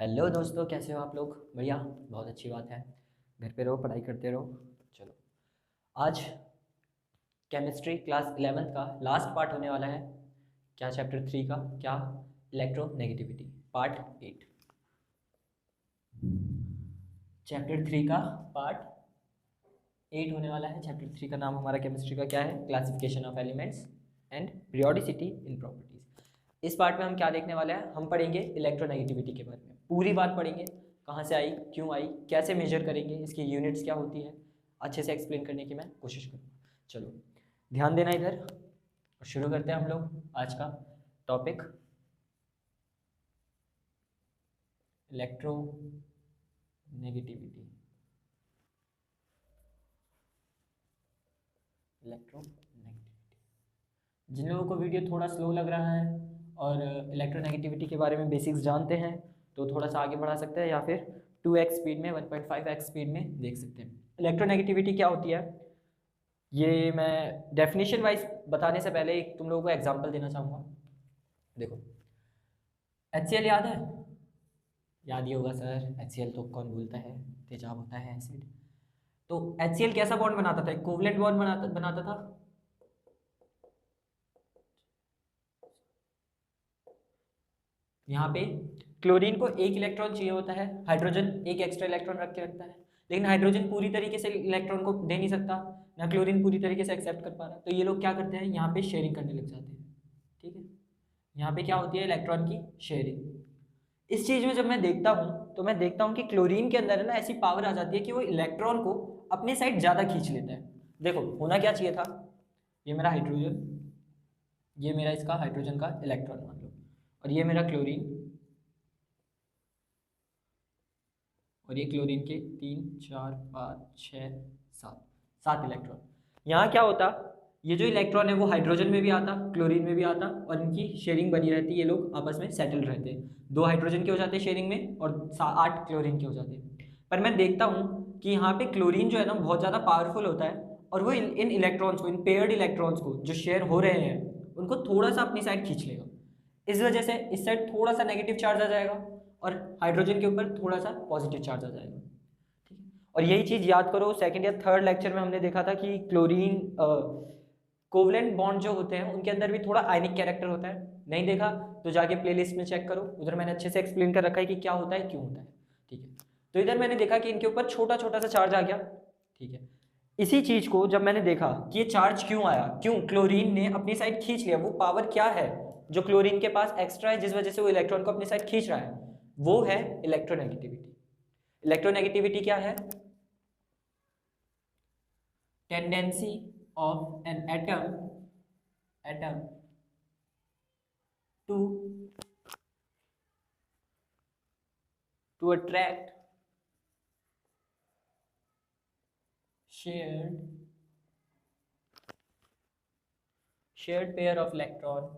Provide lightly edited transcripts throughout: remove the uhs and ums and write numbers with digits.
Hello दोस्तों, कैसे हो आप लोग? बढ़िया, बहुत अच्छी बात है। घर पे रहो, पढ़ाई करते रहो। चलो, आज केमिस्ट्री क्लास 11th का लास्ट पार्ट होने वाला है। क्या चैप्टर 3 का? क्या? Electronegativity, part 8। चैप्टर 3 का पार्ट 8 होने वाला है। चैप्टर 3 का नाम हमारा केमिस्ट्री का क्या है? Classification of elements and periodicity in properties. इस पार्ट में हम क्या देखने वाले हैं? हम पढ़ेंगे इलेक्ट्रोनेगेटिविटी के बारे में, पूरी बात पढ़ेंगे। कहाँ से आई, क्यों आई, कैसे मेजर करेंगे, इसकी यूनिट्स क्या होती है, अच्छे से एक्सप्लेन करने की मैं कोशिश करूँगा। चलो, ध्यान देना इधर, और शुरू करते हैं हम लोग आज का टॉपिक, इलेक्ट्रोनेगेटिविटी। इलेक्ट्रोनेगेटिविटी, जिन लोगों को वीडियो थोड़ा स्लो लग रहा है और इलेक्ट्रोनेगेटिविटी के बारे में बेसिक्स जानते हैं तो थोड़ा सा आगे बढ़ा सकते हैं, या फिर 2x स्पीड में, 1.5x स्पीड में देख सकते हैं। इलेक्ट्रोनेगेटिविटी क्या होती है ये मैं डेफिनेशन वाइज बताने से पहले एक तुम लोगों को एग्जांपल देना चाहूँगा। देखो, HCl याद है? याद ही होगा सर, HCl तो कौन भूलता है, तेजाब होता है एसिड। तो HCl कैसा बॉन्ड बनाता था? कोवलेंट बॉन्ड बनाता था। यहाँ पे क्लोरीन को एक इलेक्ट्रॉन चाहिए होता है, हाइड्रोजन एक एक्स्ट्रा इलेक्ट्रॉन रख के रखता है, लेकिन हाइड्रोजन पूरी तरीके से इलेक्ट्रॉन को दे नहीं सकता, ना क्लोरीन पूरी तरीके से एक्सेप्ट कर पा रहा। तो ये लोग क्या करते हैं, यहाँ पे शेयरिंग करने लग जाते हैं। ठीक है, यहाँ पे क्या होती है? इलेक्ट्रॉन की शेयरिंग। इस चीज़ में जब मैं देखता हूँ तो मैं देखता हूँ कि क्लोरीन के अंदर है ना ऐसी पावर आ जाती है कि वो इलेक्ट्रॉन को अपने साइड ज़्यादा खींच लेता है। देखो, होना क्या चाहिए था, ये मेरा हाइड्रोजन, ये मेरा इसका हाइड्रोजन का इलेक्ट्रॉन मान लो, और ये मेरा क्लोरीन, और ये क्लोरीन के 3 4 5 6 7 इलेक्ट्रॉन। यहाँ क्या होता, ये जो इलेक्ट्रॉन है वो हाइड्रोजन में भी आता, क्लोरीन में भी आता, और इनकी शेयरिंग बनी रहती है, ये लोग आपस में सेटल रहते हैं। 2 हाइड्रोजन के हो जाते हैं शेयरिंग में, और 8 क्लोरीन के हो जाते हैं। पर मैं देखता हूँ कि यहाँ पे क्लोरीन जो है ना बहुत ज़्यादा पावरफुल होता है, और वो इन इलेक्ट्रॉन्स को, इन पेयर्ड इलेक्ट्रॉन्स को जो शेयर हो रहे हैं उनको थोड़ा सा अपनी साइड खींच लेगा। इस वजह से इस साइड थोड़ा सा नेगेटिव चार्ज आ जाएगा, और हाइड्रोजन के ऊपर थोड़ा सा पॉजिटिव चार्ज आ जाएगा। ठीक है, और यही चीज़ याद करो, सेकंड या थर्ड लेक्चर में हमने देखा था कि क्लोरीन कोवलेंट बॉन्ड जो होते हैं उनके अंदर भी थोड़ा आयनिक कैरेक्टर होता है। नहीं देखा तो जाके प्लेलिस्ट में चेक करो, उधर मैंने अच्छे से एक्सप्लेन कर रखा है कि क्या होता है, क्यों होता है। ठीक है, तो इधर मैंने देखा कि इनके ऊपर छोटा छोटा सा चार्ज आ गया। ठीक है, इसी चीज को जब मैंने देखा कि ये चार्ज क्यों आया, क्यों क्लोरीन ने अपनी साइड खींच लिया, वो पावर क्या है जो क्लोरीन के पास एक्स्ट्रा है जिस वजह से वो इलेक्ट्रॉन को अपनी साइड खींच रहा है, वो है इलेक्ट्रोनेगेटिविटी। इलेक्ट्रोनेगेटिविटी क्या है? Tendency of an atom to attract shared pair of electron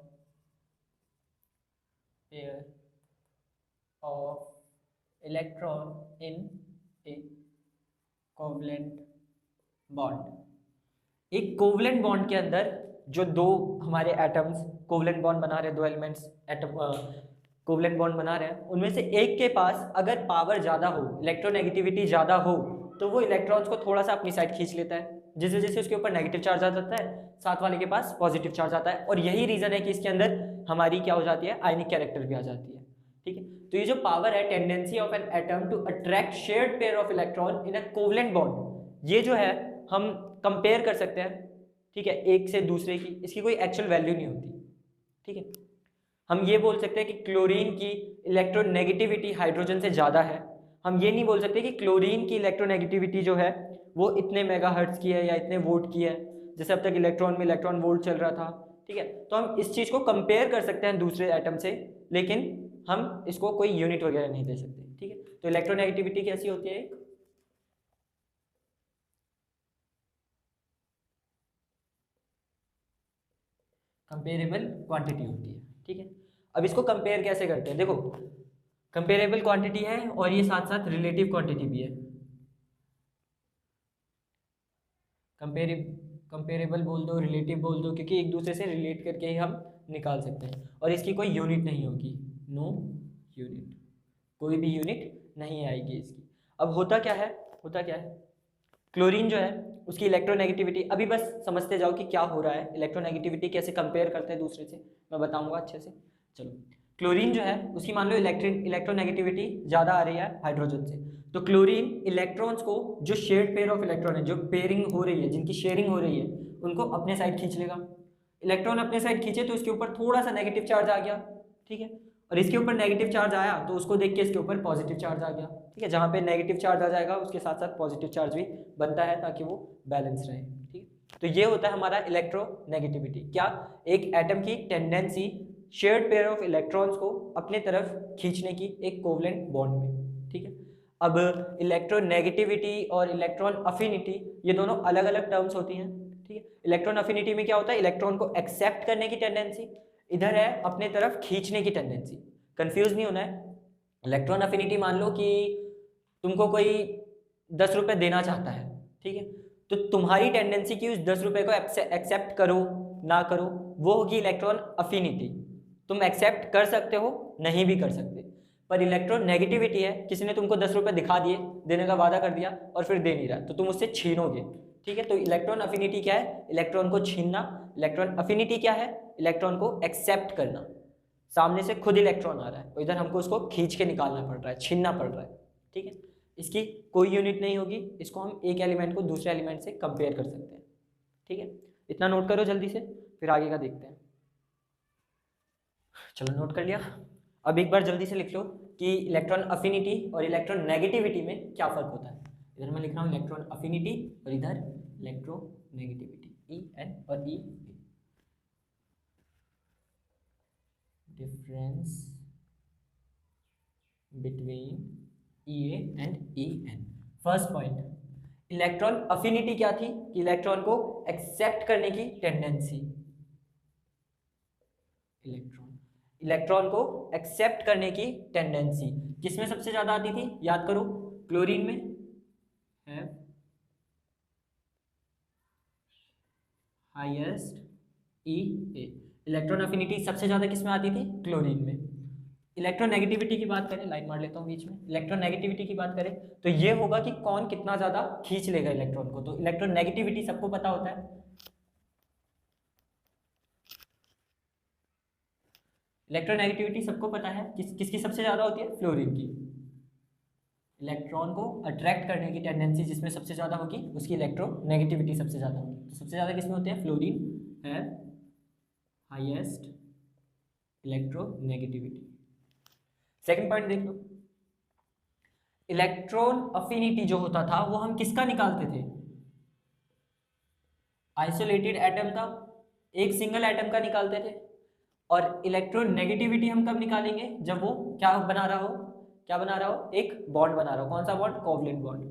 in a covalent bond। एक कोवलेंट बॉन्ड के अंदर जो दो हमारे एटम्स कोवलेंट बॉन्ड बना रहे हैं, दो एलिमेंट्स एटम कोवलेंट बॉन्ड बना रहे हैं, उनमें से एक के पास अगर पावर ज़्यादा हो, इलेक्ट्रोनेगेटिविटी ज़्यादा हो, तो वो इलेक्ट्रॉन्स को थोड़ा सा अपनी साइड खींच लेता है, जिस वजह से उसके ऊपर नेगेटिव चार्ज आ जाता है, साथ वाले के पास पॉजिटिव चार्ज आता है। और यही रीज़न है कि इसके अंदर हमारी क्या हो जाती है, आयनिक कैरेक्टर भी आ जाती है। ठीक है, तो ये जो पावर है, tendency of an atom to attract shared pair of electron in a covalent bond, ये जो है हम कंपेयर कर सकते हैं। ठीक है, एक से दूसरे की, इसकी कोई एक्चुअल वैल्यू नहीं होती। ठीक है, हम ये बोल सकते हैं कि क्लोरीन की इलेक्ट्रोनेगेटिविटी हाइड्रोजन से ज़्यादा है। हम ये नहीं बोल सकते कि क्लोरीन की इलेक्ट्रोनेगेटिविटी जो है वो इतने मेगाहर्ट्ज की है या इतने वोल्ट की है, जैसे अब तक इलेक्ट्रॉन में इलेक्ट्रॉन वोल्ट चल रहा था। ठीक है, तो हम इस चीज़ को कंपेयर कर सकते हैं दूसरे एटम से, लेकिन हम इसको कोई यूनिट वगैरह नहीं दे सकते। ठीक है, तो इलेक्ट्रोनेगेटिविटी कैसी होती है? कंपेरेबल क्वांटिटी होती है। ठीक है, अब इसको कंपेयर कैसे करते हैं? देखो, कंपेरेबल क्वांटिटी है और ये साथ साथ रिलेटिव क्वांटिटी भी है। कंपेरे कंपेरेबल बोल दो, रिलेटिव बोल दो, क्योंकि एक दूसरे से रिलेट करके ही हम निकाल सकते हैं, और इसकी कोई यूनिट नहीं होगी, नो यूनिट, कोई भी यूनिट नहीं आएगी इसकी। अब होता क्या है, क्लोरीन जो है उसकी इलेक्ट्रोनेगेटिविटी, अभी बस समझते जाओ कि क्या हो रहा है, इलेक्ट्रोनेगेटिविटी कैसे कंपेयर करते हैं दूसरे से, मैं बताऊंगा अच्छे से। चलो, क्लोरीन जो है उसकी मान लो इलेक्ट्रोनेगेटिविटी ज़्यादा आ रही है हाइड्रोजन से, तो क्लोरीन इलेक्ट्रॉन्स को, जो शेयर्ड पेयर ऑफ इलेक्ट्रॉन है, जो पेयरिंग हो रही है, जिनकी शेयरिंग हो रही है, उनको अपने साइड खींच लेगा। इलेक्ट्रॉन अपने साइड खींचे तो इसके ऊपर थोड़ा सा नेगेटिव चार्ज आ गया, ठीक है, और इसके ऊपर नेगेटिव चार्ज आया तो उसको देख के इसके ऊपर पॉजिटिव चार्ज आ गया, ठीक है। जहाँ पे नेगेटिव चार्ज आ जाएगा उसके साथ साथ पॉजिटिव चार्ज भी बनता है ताकि वो बैलेंस रहे, ठीक है। तो ये होता है हमारा इलेक्ट्रोनेगेटिविटी। क्या? एक एटम की tendency shared pair of electrons को अपने तरफ खींचने की एक कोवलेंट बॉन्ड में, ठीक है। अब इलेक्ट्रोनेगेटिविटी और इलेक्ट्रॉन अफिनिटी ये दोनों अलग अलग टर्म्स होती हैं, ठीक है। इलेक्ट्रॉन अफिनिटी में क्या होता है, इलेक्ट्रॉन को एक्सेप्ट करने की टेंडेंसी, इधर है अपने तरफ खींचने की टेंडेंसी। कंफ्यूज नहीं होना है। इलेक्ट्रॉन अफिनिटी मान लो कि तुमको कोई 10 रुपये देना चाहता है, ठीक है, तो तुम्हारी टेंडेंसी कि उस 10 रुपये को एक्सेप्ट करो ना करो, वो होगी इलेक्ट्रॉन अफिनिटी। तुम एक्सेप्ट कर सकते हो, नहीं भी कर सकते। पर इलेक्ट्रॉन नेगेटिविटी है, किसी ने तुमको 10 रुपये दिखा दिए, देने का वादा कर दिया और फिर दे नहीं रहा, तो तुम उससे छीनोगे, ठीक है। तो इलेक्ट्रॉन अफिनिटी क्या है, इलेक्ट्रॉन को छीनना। इलेक्ट्रॉन अफिनिटी क्या है, इलेक्ट्रॉन को एक्सेप्ट करना। सामने से खुद इलेक्ट्रॉन आ रहा है और इधर हमको उसको खींच के निकालना पड़ रहा है, छीनना पड़ रहा है, ठीक है। इसकी कोई यूनिट नहीं होगी, इसको हम एक एलिमेंट को दूसरे एलिमेंट से कंपेयर कर सकते हैं, ठीक है। इतना नोट करो जल्दी से, फिर आगे का देखते हैं। चलो, नोट कर लिया। अब एक बार जल्दी से लिख लो कि इलेक्ट्रॉन अफिनिटी और इलेक्ट्रॉन नेगेटिविटी में क्या फ़र्क होता है। इधर मैं लिख रहा हूँ इलेक्ट्रॉन अफिनिटी और इधर इलेक्ट्रोनेगेटिविटी, E-N और E-A। Difference between E-A and E-N। First point, electron affinity क्या थी कि इलेक्ट्रॉन को एक्सेप्ट करने की टेंडेंसी। इलेक्ट्रॉन को एक्सेप्ट करने की टेंडेंसी किसमें सबसे ज्यादा आती थी, याद करो, क्लोरीन में है हाईएस्ट E-A। इलेक्ट्रॉन अफिनिटी सबसे ज्यादा किसमें आती थी, क्लोरीन में। इलेक्ट्रोनेगेटिविटी की बात करें, लाइन मार लेता हूँ बीच में, इलेक्ट्रोनेगेटिविटी की बात करें तो ये होगा कि कौन कितना ज्यादा खींच लेगा इलेक्ट्रॉन को। तो इलेक्ट्रोनेगेटिविटी सबको पता होता है, इलेक्ट्रोनेगेटिविटी सबको पता है किसकी सबसे ज़्यादा होती है, फ्लोरीन की। इलेक्ट्रॉन को अट्रैक्ट करने की टेंडेंसी जिसमें सबसे ज़्यादा होगी उसकी इलेक्ट्रोनेगेटिविटी सबसे ज़्यादा होगी। तो सबसे ज़्यादा किसमें होते हैं, फ्लोरीन है हाईएस्ट इलेक्ट्रोनेगेटिविटी। सेकंड पॉइंट देख लो, इलेक्ट्रॉन अफिनिटी जो होता था वो हम किसका निकालते थे, आइसोलेटेड एटम का, एक सिंगल एटम का निकालते थे। और इलेक्ट्रोनेगेटिविटी हम कब निकालेंगे, जब वो क्या बना रहा हो, एक बॉन्ड बना रहा हो। कौन सा बॉन्ड, कोवलेंट बॉन्ड।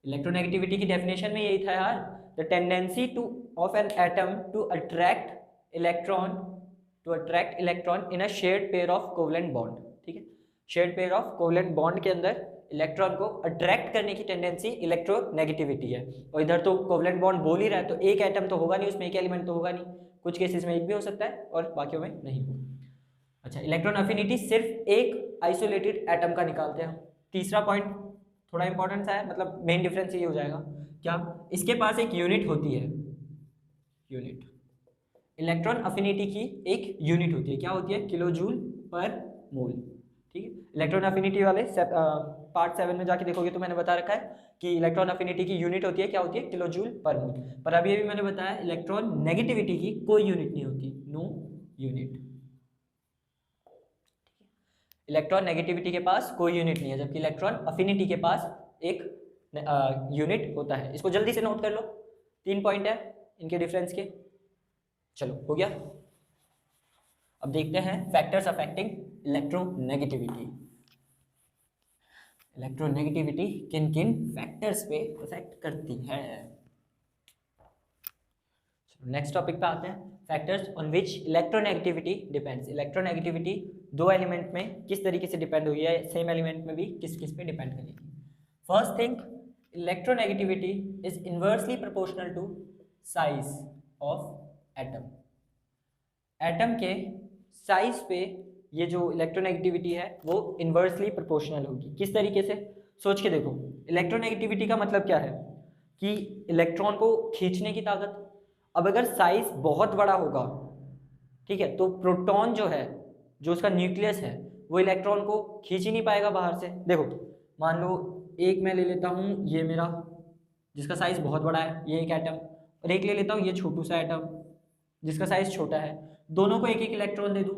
इलेक्ट्रोनेगेटिविटी की डेफिनेशन में यही था यार, the tendency to of an atom to attract electron in a shared pair of covalent bond, ठीक है। Shared pair of covalent bond के अंदर इलेक्ट्रॉन को अट्रैक्ट करने की टेंडेंसी इलेक्ट्रोनेगेटिविटी है। और इधर तो कोवलेंट बॉन्ड बोल ही रहा है, तो एक एटम तो होगा नहीं उसमें, एक एलिमेंट तो होगा नहीं, कुछ केसेस में एक भी हो सकता है और बाकियों में नहीं होगा। अच्छा, इलेक्ट्रॉन अफिनिटी सिर्फ एक आइसोलेटेड एटम का निकालते हैं। तीसरा पॉइंट थोड़ा इंपॉर्टेंट सा है, मतलब मेन डिफरेंस ये हो जाएगा, क्या, इसके पास एक यूनिट होती है, यूनिट। इलेक्ट्रॉन अफिनिटी की एक यूनिट होती है, क्या होती है, किलो जूल पर मोल, ठीक है। इलेक्ट्रॉन अफिनिटी वाले पार्ट 7 में जाके देखोगे तो मैंने बता रखा है कि इलेक्ट्रॉन अफिनिटी की यूनिट होती है, क्या होती है, किलो जूल पर मोल। पर अभी अभी मैंने बताया इलेक्ट्रॉन नेगेटिविटी की कोई यूनिट नहीं होती, नो यूनिट। इलेक्ट्रॉन नेगेटिविटी के पास कोई यूनिट नहीं है, जबकि इलेक्ट्रॉन अफिनिटी के पास एक यूनिट होता है। इसको जल्दी से नोट कर लो, 3 पॉइंट है इनके डिफरेंस के। चलो, हो गया। अब देखते हैं फैक्टर्स अफेक्टिंग इलेक्ट्रोनेगेटिविटी। इलेक्ट्रोनेगेटिविटी किन किन फैक्टर्स पे अफेक्ट करती है। नेक्स्ट टॉपिक पे आते हैं, factors on which electronegativity depends. Electronegativity दो एलिमेंट में किस तरीके से डिपेंड हुई है, सेम एलिमेंट में भी किस किस पे डिपेंड करेगी। First thing, electronegativity is inversely proportional to size of atom. Atom के साइज पे ये जो इलेक्ट्रोनेगेटिविटी है वो इन्वर्सली प्रोपोर्शनल होगी। किस तरीके से, सोच के देखो। इलेक्ट्रोनेगेटिविटी का मतलब क्या है कि इलेक्ट्रॉन को खींचने की ताकत। अब अगर साइज बहुत बड़ा होगा, ठीक है, तो प्रोटॉन जो है, जो उसका न्यूक्लियस है, वो इलेक्ट्रॉन को खींच ही नहीं पाएगा बाहर से। देखो मान लो एक मैं ले लेता हूँ, ये मेरा जिसका साइज बहुत बड़ा है, ये एक एटम, और एक ले लेता हूँ ये छोटू सा एटम जिसका साइज छोटा है। दोनों को एक एक इलेक्ट्रॉन दे दूँ,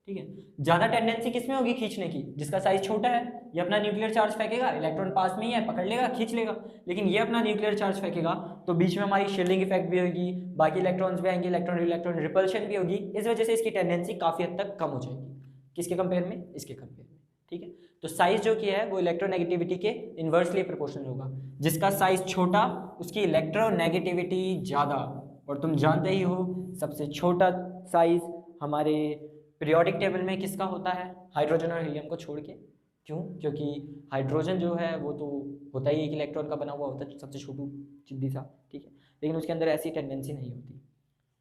ठीक है। ज़्यादा टेंडेंसी किसमें होगी खींचने की, जिसका साइज छोटा है। ये अपना न्यूक्लियर चार्ज फेंकेगा, इलेक्ट्रॉन पास में ही है, पकड़ लेगा, खींच लेगा। लेकिन ये अपना न्यूक्लियर चार्ज फेंकेगा तो बीच में हमारी शील्डिंग इफेक्ट भी होगी, बाकी इलेक्ट्रॉन्स भी आएंगे, इलेक्ट्रॉन इलेक्ट्रॉन रिपल्शन भी होगी। इस वजह से इसकी टेंडेंसी काफ़ी हद तक कम हो जाएगी। किसके कंपेयर में, इसके कंपेयर में, ठीक है। तो साइज जो की है वो इलेक्ट्रोनेगेटिविटी के इन्वर्सली प्रोपोर्शनल होगा। जिसका साइज छोटा उसकी इलेक्ट्रोनेगेटिविटी ज़्यादा। और तुम जानते ही हो सबसे छोटा साइज हमारे पीरियोडिक टेबल में किसका होता है, हाइड्रोजन और हीलियम को छोड़ के। क्यों, क्योंकि हाइड्रोजन जो है वो तो होता ही एक इलेक्ट्रॉन का बना हुआ होता है, सबसे छोटू चिद्दी सा, ठीक है, लेकिन उसके अंदर ऐसी टेंडेंसी नहीं होती।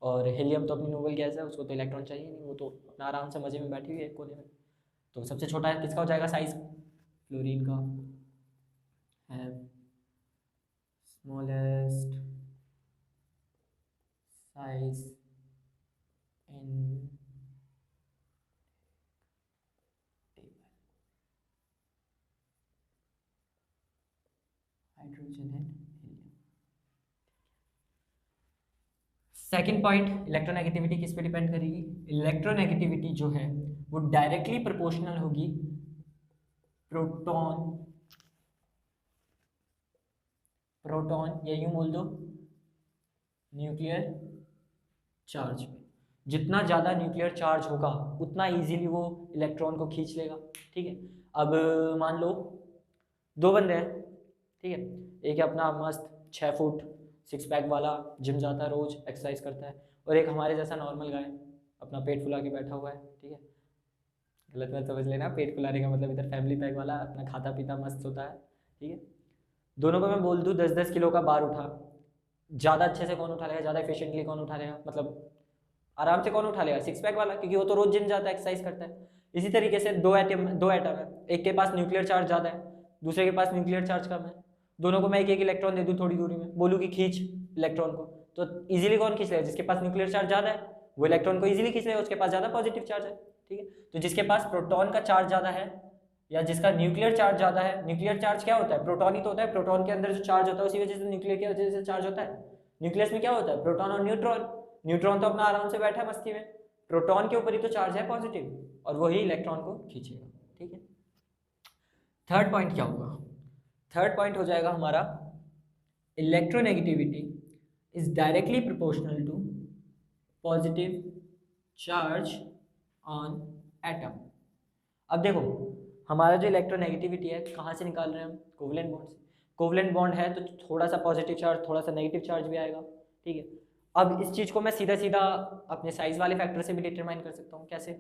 और हीलियम तो अपनी नोबल गैस है, उसको तो इलेक्ट्रॉन चाहिए नहीं, वो तो अपना आराम से मजे में बैठी हुई है एक कोने में। तो सबसे छोटा है किसका हो जाएगा साइज, फ्लोरीन का है smallest size in hydrogen and helium. Second point, electronegativity किस पे डिपेंड करेगी। इलेक्ट्रोनेगेटिविटी जो है वो डायरेक्टली प्रोपोर्शनल होगी प्रोटॉन या यूं बोल दो न्यूक्लियर चार्ज पे। जितना ज़्यादा न्यूक्लियर चार्ज होगा उतना इजीली वो इलेक्ट्रॉन को खींच लेगा, ठीक है। अब मान लो दो बंदे हैं, ठीक है, एक है अपना मस्त 6 फुट 6 पैक वाला, जिम जाता है, रोज एक्सरसाइज करता है, और एक हमारे जैसा नॉर्मल गाय अपना पेट फुला के बैठा हुआ है, ठीक है। गलत मत समझ लेना, पेट फुलाने का मतलब इधर फैमिली पैक वाला अपना खाता पीता मस्त होता है, ठीक है। दोनों को मैं बोल दूँ 10-10 किलो का बार उठा, ज़्यादा अच्छे से कौन उठा लेगा, ज़्यादा एफिशिएंटली कौन उठा लेगा, मतलब आराम से कौन उठा लेगा, 6 पैक वाला, क्योंकि वो तो रोज जिम जाता है, एक्सरसाइज करता है। इसी तरीके से दो एटम है, एक के पास न्यूक्लियर चार्ज ज़्यादा है, दूसरे के पास न्यूक्लियर चार्ज कम है। दोनों को मैं एक एक इलेक्ट्रॉन दे दूँ थोड़ी दूरी में, बोलूँ कि खींच इलेक्ट्रॉन को, तो इजीली कौन खींच लेगा, जिसके पास न्यूक्लियर चार्ज ज़्यादा है वो इलेक्ट्रॉन को इजीली खींच लेगा, उसके पास ज़्यादा पॉजिटिव चार्ज है, ठीक है। तो जिसके पास प्रोटॉन का चार्ज ज़्यादा है या जिसका न्यूक्लियर चार्ज ज़्यादा है, न्यूक्लियर चार्ज क्या होता है, प्रोटॉन ही तो होता है, प्रोटॉन के अंदर जो चार्ज होता है उसी वजह से न्यूक्लियर की वजह से चार्ज होता है। न्यूक्लियस में क्या होता है, प्रोटॉन और न्यूट्रॉन। न्यूट्रॉन तो अपना आराम से बैठा है मस्ती में, प्रोटॉन के ऊपर ही तो चार्ज है पॉजिटिव, और वही इलेक्ट्रॉन को खींचेगा, ठीक है। थर्ड पॉइंट क्या होगा, थर्ड पॉइंट हो जाएगा हमारा electronegativity is directly proportional to positive charge on atom. अब देखो हमारा जो इलेक्ट्रोनेगेटिविटी है कहाँ से निकाल रहे हैं हम, कोवलेंट बॉन्ड से। कोवलेंट बॉन्ड है तो थोड़ा सा पॉजिटिव चार्ज थोड़ा सा नेगेटिव चार्ज भी आएगा, ठीक है। अब इस चीज़ को मैं सीधा सीधा अपने साइज वाले फैक्टर से भी डिटरमाइन कर सकता हूँ। कैसे,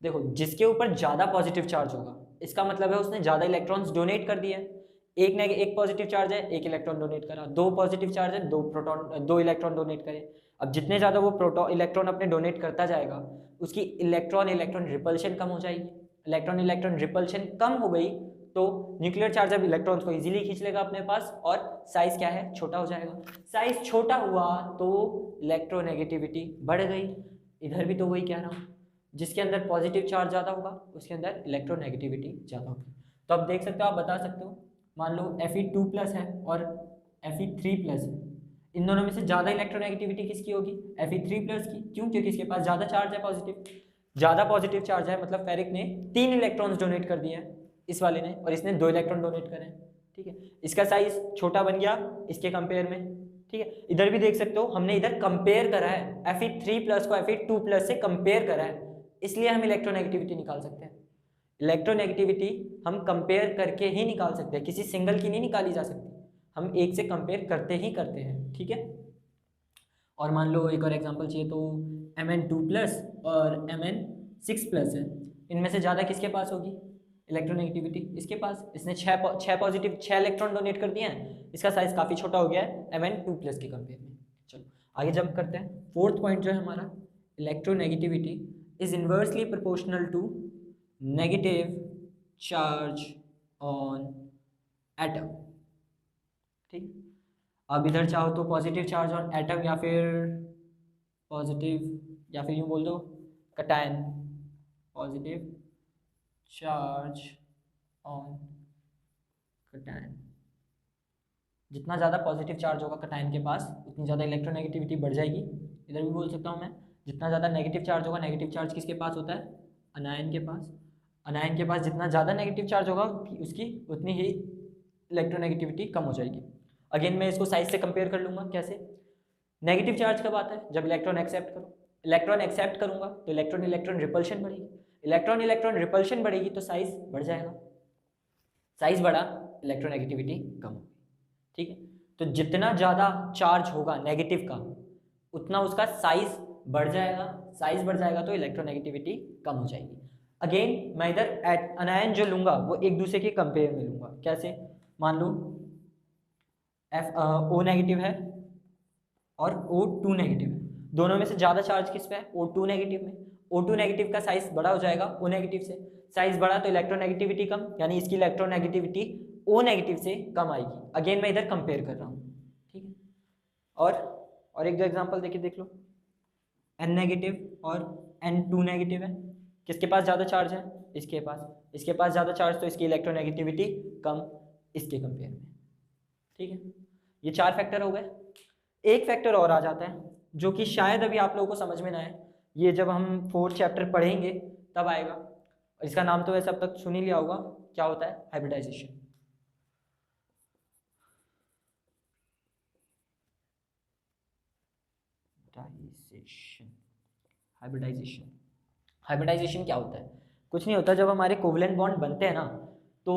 देखो जिसके ऊपर ज़्यादा पॉजिटिव चार्ज होगा इसका मतलब है उसने ज़्यादा इलेक्ट्रॉन्स डोनेट कर दिए हैं। एक पॉजिटिव चार्ज है, एक इलेक्ट्रॉन डोनेट करा, दो पॉजिटिव चार्ज है, दो इलेक्ट्रॉन डोनेट करे। अब जितने ज़्यादा वो इलेक्ट्रॉन अपने डोनेट करता जाएगा उसकी इलेक्ट्रॉन रिपल्शन कम हो जाएगी। इलेक्ट्रॉन रिपल्शन कम हो गई तो न्यूक्लियर चार्ज अब इलेक्ट्रॉन्स को इजीली खींच लेगा अपने पास, और साइज क्या है, छोटा हो जाएगा। साइज छोटा हुआ तो इलेक्ट्रोनेगेटिविटी बढ़ गई। इधर भी तो वही कह रहा हूँ, जिसके अंदर पॉजिटिव चार्ज ज़्यादा होगा उसके अंदर इलेक्ट्रोनेगेटिविटी ज़्यादा होगी। तो आप देख सकते हो, आप बता सकते हो, मान लो Fe2+ है और Fe3+ है, इन दोनों में से ज़्यादा इलेक्ट्रोनेगेटिविटी किसकी होगी, Fe3+ की। क्यों, क्योंकि इसके पास ज़्यादा चार्ज है पॉजिटिव, ज़्यादा पॉजिटिव चार्ज है, मतलब फेरिक ने 3 इलेक्ट्रॉन्स डोनेट कर दिए हैं इस वाले ने, और इसने 2 इलेक्ट्रॉन डोनेट करे हैं, ठीक है। इसका साइज छोटा बन गया इसके कंपेयर में, ठीक है। इधर भी देख सकते हो हमने इधर कंपेयर करा है, Fe3+ को Fe2+ से कंपेयर करा है, इसलिए हम इलेक्ट्रोनेगेटिविटी निकाल सकते हैं। इलेक्ट्रोनेगेटिविटी हम कंपेयर करके ही निकाल सकते हैं, किसी सिंगल की नहीं निकाली जा सकती, हम एक से कंपेयर करते ही करते हैं, ठीक है। और मान लो एक और एग्जांपल चाहिए तो Mn2+ और Mn6+ है, इनमें से ज़्यादा किसके पास होगी इलेक्ट्रोनेगेटिविटी, इसके पास। इसने 6 पॉजिटिव 6 इलेक्ट्रॉन डोनेट कर दिए हैं, इसका साइज काफ़ी छोटा हो गया है Mn2+ के कंपेयर में। चलो आगे जंप करते हैं। फोर्थ पॉइंट जो है हमारा, electronegativity is inversely proportional to negative charge on atom. ठीक, अब इधर चाहो तो पॉजिटिव चार्ज ऑन एटम या फिर पॉजिटिव या फिर यूँ बोल दो cation, positive charge on cation. जितना ज़्यादा पॉजिटिव चार्ज होगा कटायन के पास उतनी ज़्यादा इलेक्ट्रोनेगेटिविटी बढ़ जाएगी। इधर भी बोल सकता हूँ मैं, जितना ज़्यादा नेगेटिव चार्ज होगा, नेगेटिव चार्ज किसके पास होता है, अनायन के पास। अनायन के पास जितना ज़्यादा नेगेटिव चार्ज होगा उसकी उतनी ही इलेक्ट्रोनेगेटिविटी कम हो जाएगी। अगेन मैं इसको साइज से कंपेयर कर लूँगा। कैसे? नेगेटिव चार्ज कब आता है? जब इलेक्ट्रॉन एक्सेप्ट करो। इलेक्ट्रॉन एक्सेप्ट करूँगा तो इलेक्ट्रॉन इलेक्ट्रॉन रिपल्शन बढ़ेगी। इलेक्ट्रॉन इलेक्ट्रॉन रिपल्शन बढ़ेगी तो साइज बढ़ जाएगा। साइज बढ़ा, इलेक्ट्रोनेगेटिविटी कम होगी। ठीक है, तो जितना ज़्यादा चार्ज होगा नेगेटिव का उतना उसका साइज बढ़ जाएगा। साइज बढ़ जाएगा तो इलेक्ट्रोनेगेटिविटी कम हो जाएगी। अगेन मैं इधर अनायन जो लूँगा वो एक दूसरे के कंपेयर में लूँगा। कैसे? मान लो O नेगेटिव है और O2 नेगेटिव है। दोनों में से ज़्यादा चार्ज किस पे है? O2 नेगेटिव में। O2 नेगेटिव का साइज बड़ा हो जाएगा O नेगेटिव से। साइज बढ़ा तो इलेक्ट्रोनेगेटिविटी कम, यानी इसकी इलेक्ट्रोनेगेटिविटी O नेगेटिव से कम आएगी। अगेन मैं इधर कंपेयर कर रहा हूँ। ठीक है, और एक दो एग्जांपल देख लो। N नेगेटिव और N2 नेगेटिव है। किसके पास ज़्यादा चार्ज है? इसके पास। इसके पास ज़्यादा चार्ज तो इसकी इलेक्ट्रोनेगेटिविटी कम इसके कंपेयर में। ठीक है, ये 4 फैक्टर हो गए। एक फैक्टर और आ जाता है जो कि शायद अभी आप लोगों को समझ में ना आए, ये जब हम 4th चैप्टर पढ़ेंगे तब आएगा। इसका नाम तो वैसे अब तक सुन ही लिया होगा, क्या होता है? हाइब्रिडाइजेशन। हाइब्रिडाइजेशन क्या होता है? कुछ नहीं होता, जब हमारे कोवलेंट बॉन्ड बनते हैं ना, तो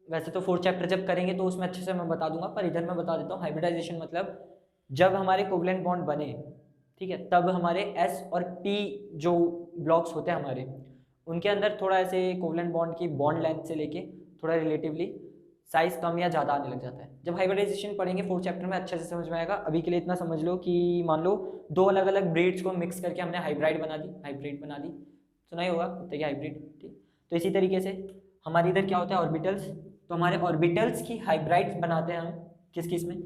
वैसे तो 4th चैप्टर जब करेंगे तो उसमें अच्छे से मैं बता दूंगा, पर इधर मैं बता देता हूँ। हाइब्रिडाइजेशन मतलब जब हमारे कोवलेंट बॉन्ड बने, ठीक है, तब हमारे S और P जो ब्लॉक्स होते हैं हमारे, उनके अंदर थोड़ा ऐसे कोवलेंट बॉन्ड की बॉन्ड लेंथ से लेके थोड़ा रिलेटिवली साइज कम या ज़्यादा आने लग जाता है। जब हाइब्रिडाइजेशन पढ़ेंगे 4th चैप्टर में अच्छे से समझ में आएगा। अभी के लिए इतना समझ लो कि मान लो 2 अलग अलग ब्रीड्स को मिक्स करके हमने हाइब्रिड बना दी। सुना ही होगा तो हाइब्रिड। ठीक, तो इसी तरीके से हमारे इधर क्या होता है? ऑर्बिटल्स। तो हमारे ऑर्बिटल्स की हाइब्रिड्स बनाते हैं हम। किस किस में?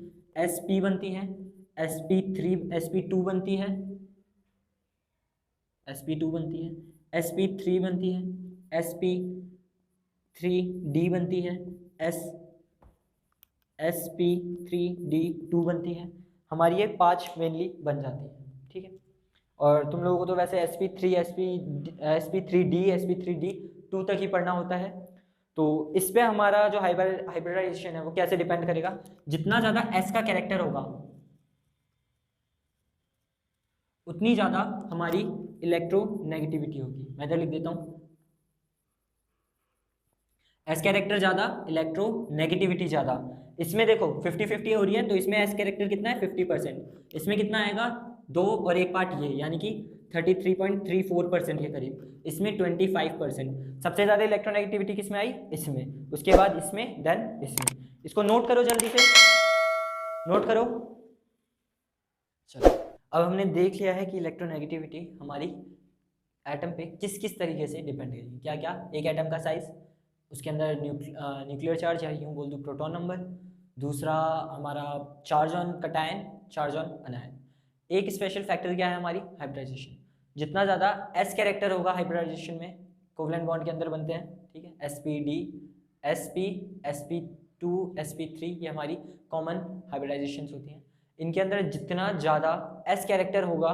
sp बनती है, sp2 बनती है, sp2 बनती है, sp3 बनती है, sp3d बनती है, sp3d2 बनती है। हमारी ये 5 मेनली बन जाती है। ठीक है, और तुम लोगों को तो वैसे sp3 sp3d sp3d2 तक ही पढ़ना होता है। तो इस पे हमारा जो हाइब्रिडाइजेशन है वो कैसे डिपेंड करेगा? जितना ज़्यादा s का कैरेक्टर होगा उतनी ज़्यादा हमारी इलेक्ट्रोनेगेटिविटी होगी। मैं इधर लिख देता हूँ, एस कैरेक्टर ज़्यादा, इलेक्ट्रोनेगेटिविटी ज़्यादा। इसमें देखो 50-50 हो रही है, तो इसमें एस कैरेक्टर कितना है? 50%। इसमें कितना आएगा? 2 और 1 पार्ट ये, यानी कि 33.34% के करीब। इसमें 25%। सबसे ज़्यादा इलेक्ट्रोनेगेटिविटी किस में आई? इसमें। उसके बाद इसमें, देन इसमें। इसको नोट करो जल्दी से, नोट करो। चलो, अब हमने देख लिया है कि इलेक्ट्रोनेगेटिविटी हमारी एटम पे किस किस तरीके से डिपेंड करेगी। क्या क्या? एक एटम का साइज, उसके अंदर न्यूक्लियर चार्ज है, यूँ बोल दूँ प्रोटॉन नंबर। दूसरा हमारा charge on cation, charge on अनायन। एक स्पेशल फैक्टर क्या है? हमारी हाइब्रिडाइजेशन। जितना ज़्यादा एस कैरेक्टर होगा हाइब्रिडाइजेशन में, कोवलेंट बॉन्ड के अंदर बनते हैं। ठीक है, sp sp2 sp3 ये हमारी कॉमन हाइब्रिडाइजेशन होती हैं। इनके अंदर जितना ज़्यादा एस कैरेक्टर होगा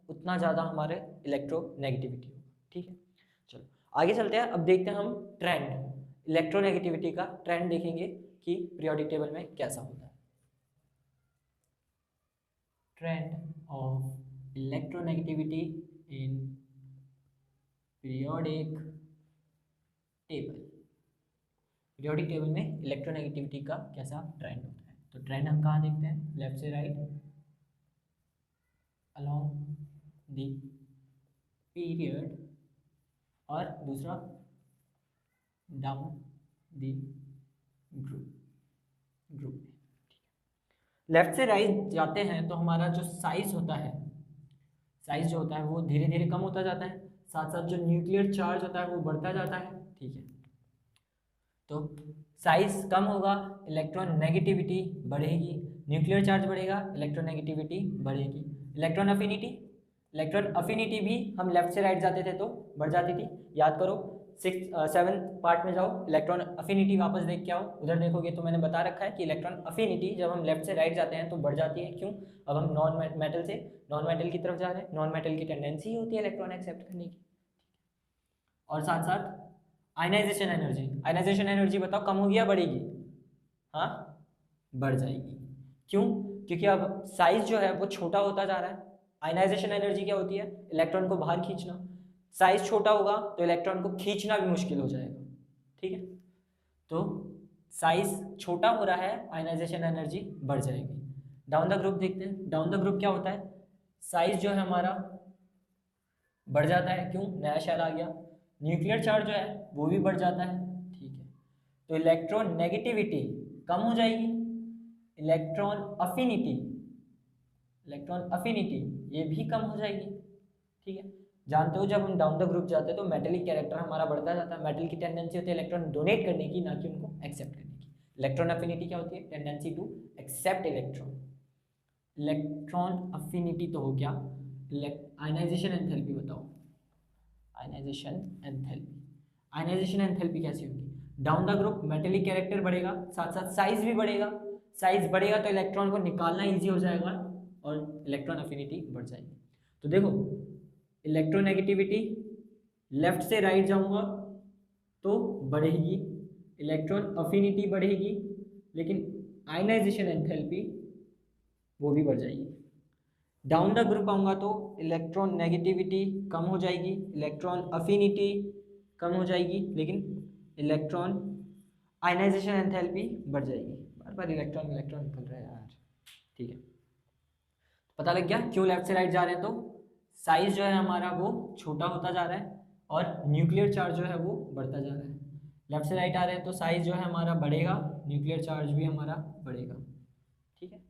उतना ज़्यादा हमारे इलेक्ट्रोनेगेटिविटी होगा। ठीक है, चलो आगे चलते हैं। अब देखते हैं हम ट्रेंड, इलेक्ट्रोनेगेटिविटी का ट्रेंड देखेंगे कि पीरियोडिक टेबल में कैसा होता है। Trend of electronegativity in periodic table. Periodic table में इलेक्ट्रोनेगेटिविटी का कैसा ट्रेंड होता है? तो ट्रेंड हम कहाँ देखते हैं? लेफ्ट से राइट अलोंग द पीरियड, और दूसरा डाउन द ग्रुप। लेफ्ट से राइट जाते हैं तो हमारा जो साइज होता है, साइज जो होता है वो धीरे धीरे कम होता जाता है। साथ साथ जो न्यूक्लियर चार्ज होता है वो बढ़ता जाता है, ठीक है। तो साइज कम होगा, इलेक्ट्रॉन नेगेटिविटी बढ़ेगी, न्यूक्लियर चार्ज बढ़ेगा, इलेक्ट्रॉन नेगेटिविटी बढ़ेगी। इलेक्ट्रॉन अफिनिटी भी हम लेफ्ट से राइट जाते थे तो बढ़ जाती थी, याद करो। 7th पार्ट में जाओ, इलेक्ट्रॉन अफिनिटी वापस देख के आओ, उधर देखोगे तो मैंने बता रखा है कि इलेक्ट्रॉन अफिनिटी जब हम लेफ्ट से राइट जाते हैं तो बढ़ जाती है। क्यों? अब हम नॉन मेटल से नॉन मेटल की तरफ जा रहे हैं, नॉन मेटल की टेंडेंसी होती है इलेक्ट्रॉन एक्सेप्ट करने की। और साथ साथ आयनाइजेशन एनर्जी बताओ कम होगी या बढ़ेगी? हाँ, बढ़ जाएगी। क्यों? क्योंकि अब साइज जो है वो छोटा होता जा रहा है। आयनाइजेशन एनर्जी क्या होती है? इलेक्ट्रॉन को बाहर खींचना। साइज छोटा होगा तो इलेक्ट्रॉन को खींचना भी मुश्किल हो जाएगा, ठीक है। तो साइज छोटा हो रहा है, आयनाइजेशन एनर्जी बढ़ जाएगी। डाउन द ग्रुप देखते हैं। डाउन द ग्रुप क्या होता है? साइज जो है हमारा बढ़ जाता है। क्यों? नया शेल आ गया। न्यूक्लियर चार्ज जो है वो भी बढ़ जाता है, ठीक है। तो इलेक्ट्रॉन नेगेटिविटी कम हो जाएगी, इलेक्ट्रॉन अफिनिटी ये भी कम हो जाएगी, ठीक है। जानते हो जब हम डाउन द ग्रुप जाते हैं तो मेटेलिक कैरेक्टर हमारा बढ़ता जाता है। मेटल की टेंडेंसी होती है इलेक्ट्रॉन डोनेट करने की, ना कि उनको एक्सेप्ट करने की। इलेक्ट्रॉन अफिनिटी क्या होती है? Tendency to accept electron. Electron affinity तो हो गया। आयनाइजेशन एंथैल्पी बताओ। आयनाइजेशन एंथैल्पी कैसी होगी? Down the group metallic character बढ़ेगा, साथ साथ साइज भी बढ़ेगा। साइज बढ़ेगा तो इलेक्ट्रॉन को निकालना इजी हो जाएगा और इलेक्ट्रॉन अफिनिटी बढ़ जाएगी। तो देखो, इलेक्ट्रोनेगेटिविटी लेफ्ट से राइट जाऊंगा तो बढ़ेगी, इलेक्ट्रॉन अफिनिटी बढ़ेगी, लेकिन आयनाइजेशन एंथैल्पी वो भी बढ़ जाएगी। डाउन द ग्रुप आऊँगा तो इलेक्ट्रॉन नेगेटिविटी कम हो जाएगी, इलेक्ट्रॉन अफिनिटी कम हो जाएगी, लेकिन इलेक्ट्रॉन आयनाइजेशन एंथैल्पी बढ़ जाएगी। बार बार इलेक्ट्रॉन निकल रहा है यार, ठीक है। पता लग गया क्यों लेफ्ट से राइट जा रहे हैं? तो साइज जो है हमारा वो छोटा होता जा रहा है और न्यूक्लियर चार्ज जो है वो बढ़ता जा रहा है। लेफ्ट से राइट आ रहे हैं तो साइज जो है हमारा बढ़ेगा, न्यूक्लियर चार्ज भी हमारा बढ़ेगा, ठीक है।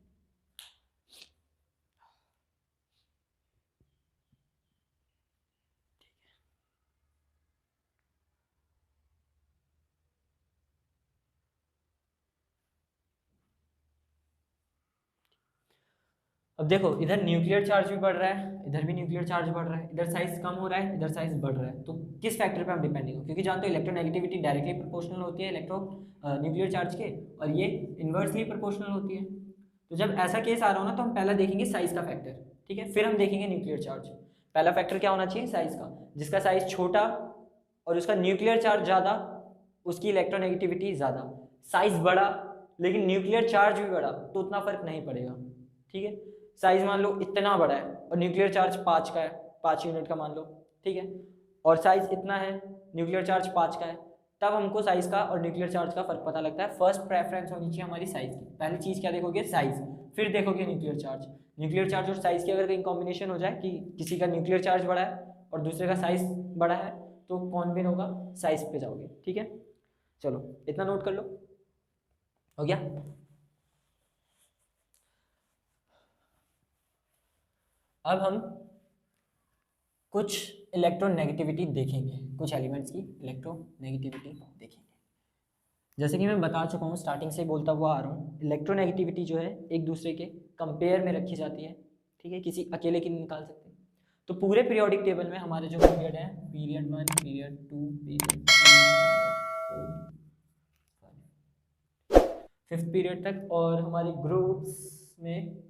अब देखो, इधर न्यूक्लियर चार्ज भी बढ़ रहा है, इधर भी न्यूक्लियर चार्ज बढ़ रहा है, इधर साइज कम हो रहा है, इधर साइज बढ़ रहा है। तो किस फैक्टर पे हम डिपेंडिंग हो? क्योंकि जानते हो इलेक्ट्रोनेगेटिविटी डायरेक्टली प्रोपोर्शनल होती है न्यूक्लियर चार्ज के, और ये इन्वर्सली प्रोपोर्शनल होती है। तो जब ऐसा केस आ रहा हो ना, तो हम पहला देखेंगे साइज का फैक्टर, ठीक है, फिर हम देखेंगे न्यूक्लियर चार्ज। पहला फैक्टर क्या होना चाहिए? साइज का। जिसका साइज छोटा और उसका न्यूक्लियर चार्ज ज़्यादा, उसकी इलेक्ट्रोनेगेटिविटी ज़्यादा। साइज बड़ा लेकिन न्यूक्लियर चार्ज भी बड़ा, तो उतना फर्क नहीं पड़ेगा, ठीक है। साइज मान लो इतना बड़ा है और न्यूक्लियर चार्ज 5 का है, 5 यूनिट का मान लो, ठीक है, और साइज इतना है, न्यूक्लियर चार्ज 5 का है, तब हमको साइज का और न्यूक्लियर चार्ज का फर्क पता लगता है। फर्स्ट प्रेफरेंस होनी चाहिए हमारी साइज की। पहली चीज़ क्या देखोगे? साइज, फिर देखोगे न्यूक्लियर चार्ज। न्यूक्लियर चार्ज और साइज की अगर कहीं कॉम्बिनेशन हो जाए कि किसी का न्यूक्लियर चार्ज बड़ा है और दूसरे का साइज बड़ा है, तो कौन विन होगा? साइज पे जाओगे, ठीक है। चलो इतना नोट कर लो, हो गया। अब हम कुछ इलेक्ट्रोनेगेटिविटी देखेंगे, कुछ एलिमेंट्स की इलेक्ट्रोनेगेटिविटी देखेंगे। जैसे कि मैं बता चुका हूँ, स्टार्टिंग से बोलता हुआ आ रहा हूँ, इलेक्ट्रोनेगेटिविटी जो है एक दूसरे के कंपेयर में रखी जाती है, ठीक है, किसी अकेले की नहीं निकाल सकते। तो पूरे पीरियोडिक टेबल में हमारे जो पीरियड है, period 1, period 2, period 5th period तक, और हमारे ग्रुप्स में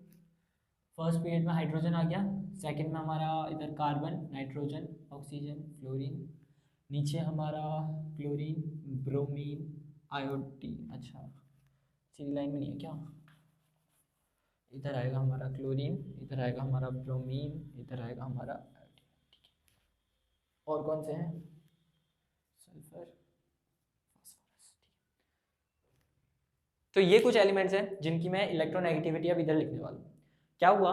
फर्स्ट पीरियड में हाइड्रोजन आ गया, सेकंड में हमारा इधर कार्बन, नाइट्रोजन, ऑक्सीजन, फ्लोरीन, नीचे हमारा क्लोरीन, ब्रोमीन, आयोडीन। अच्छा, सीधी लाइन में नहीं है क्या? इधर आएगा हमारा क्लोरीन, इधर आएगा हमारा ब्रोमीन, इधर आएगा हमारा आयोडीन, ठीक है। और कौन से हैं? Sulphur, phosphorus. तो ये कुछ एलिमेंट्स हैं जिनकी मैं इलेक्ट्रोनेगेटिविटी अब इधर लिखने वाला हूँ। क्या हुआ?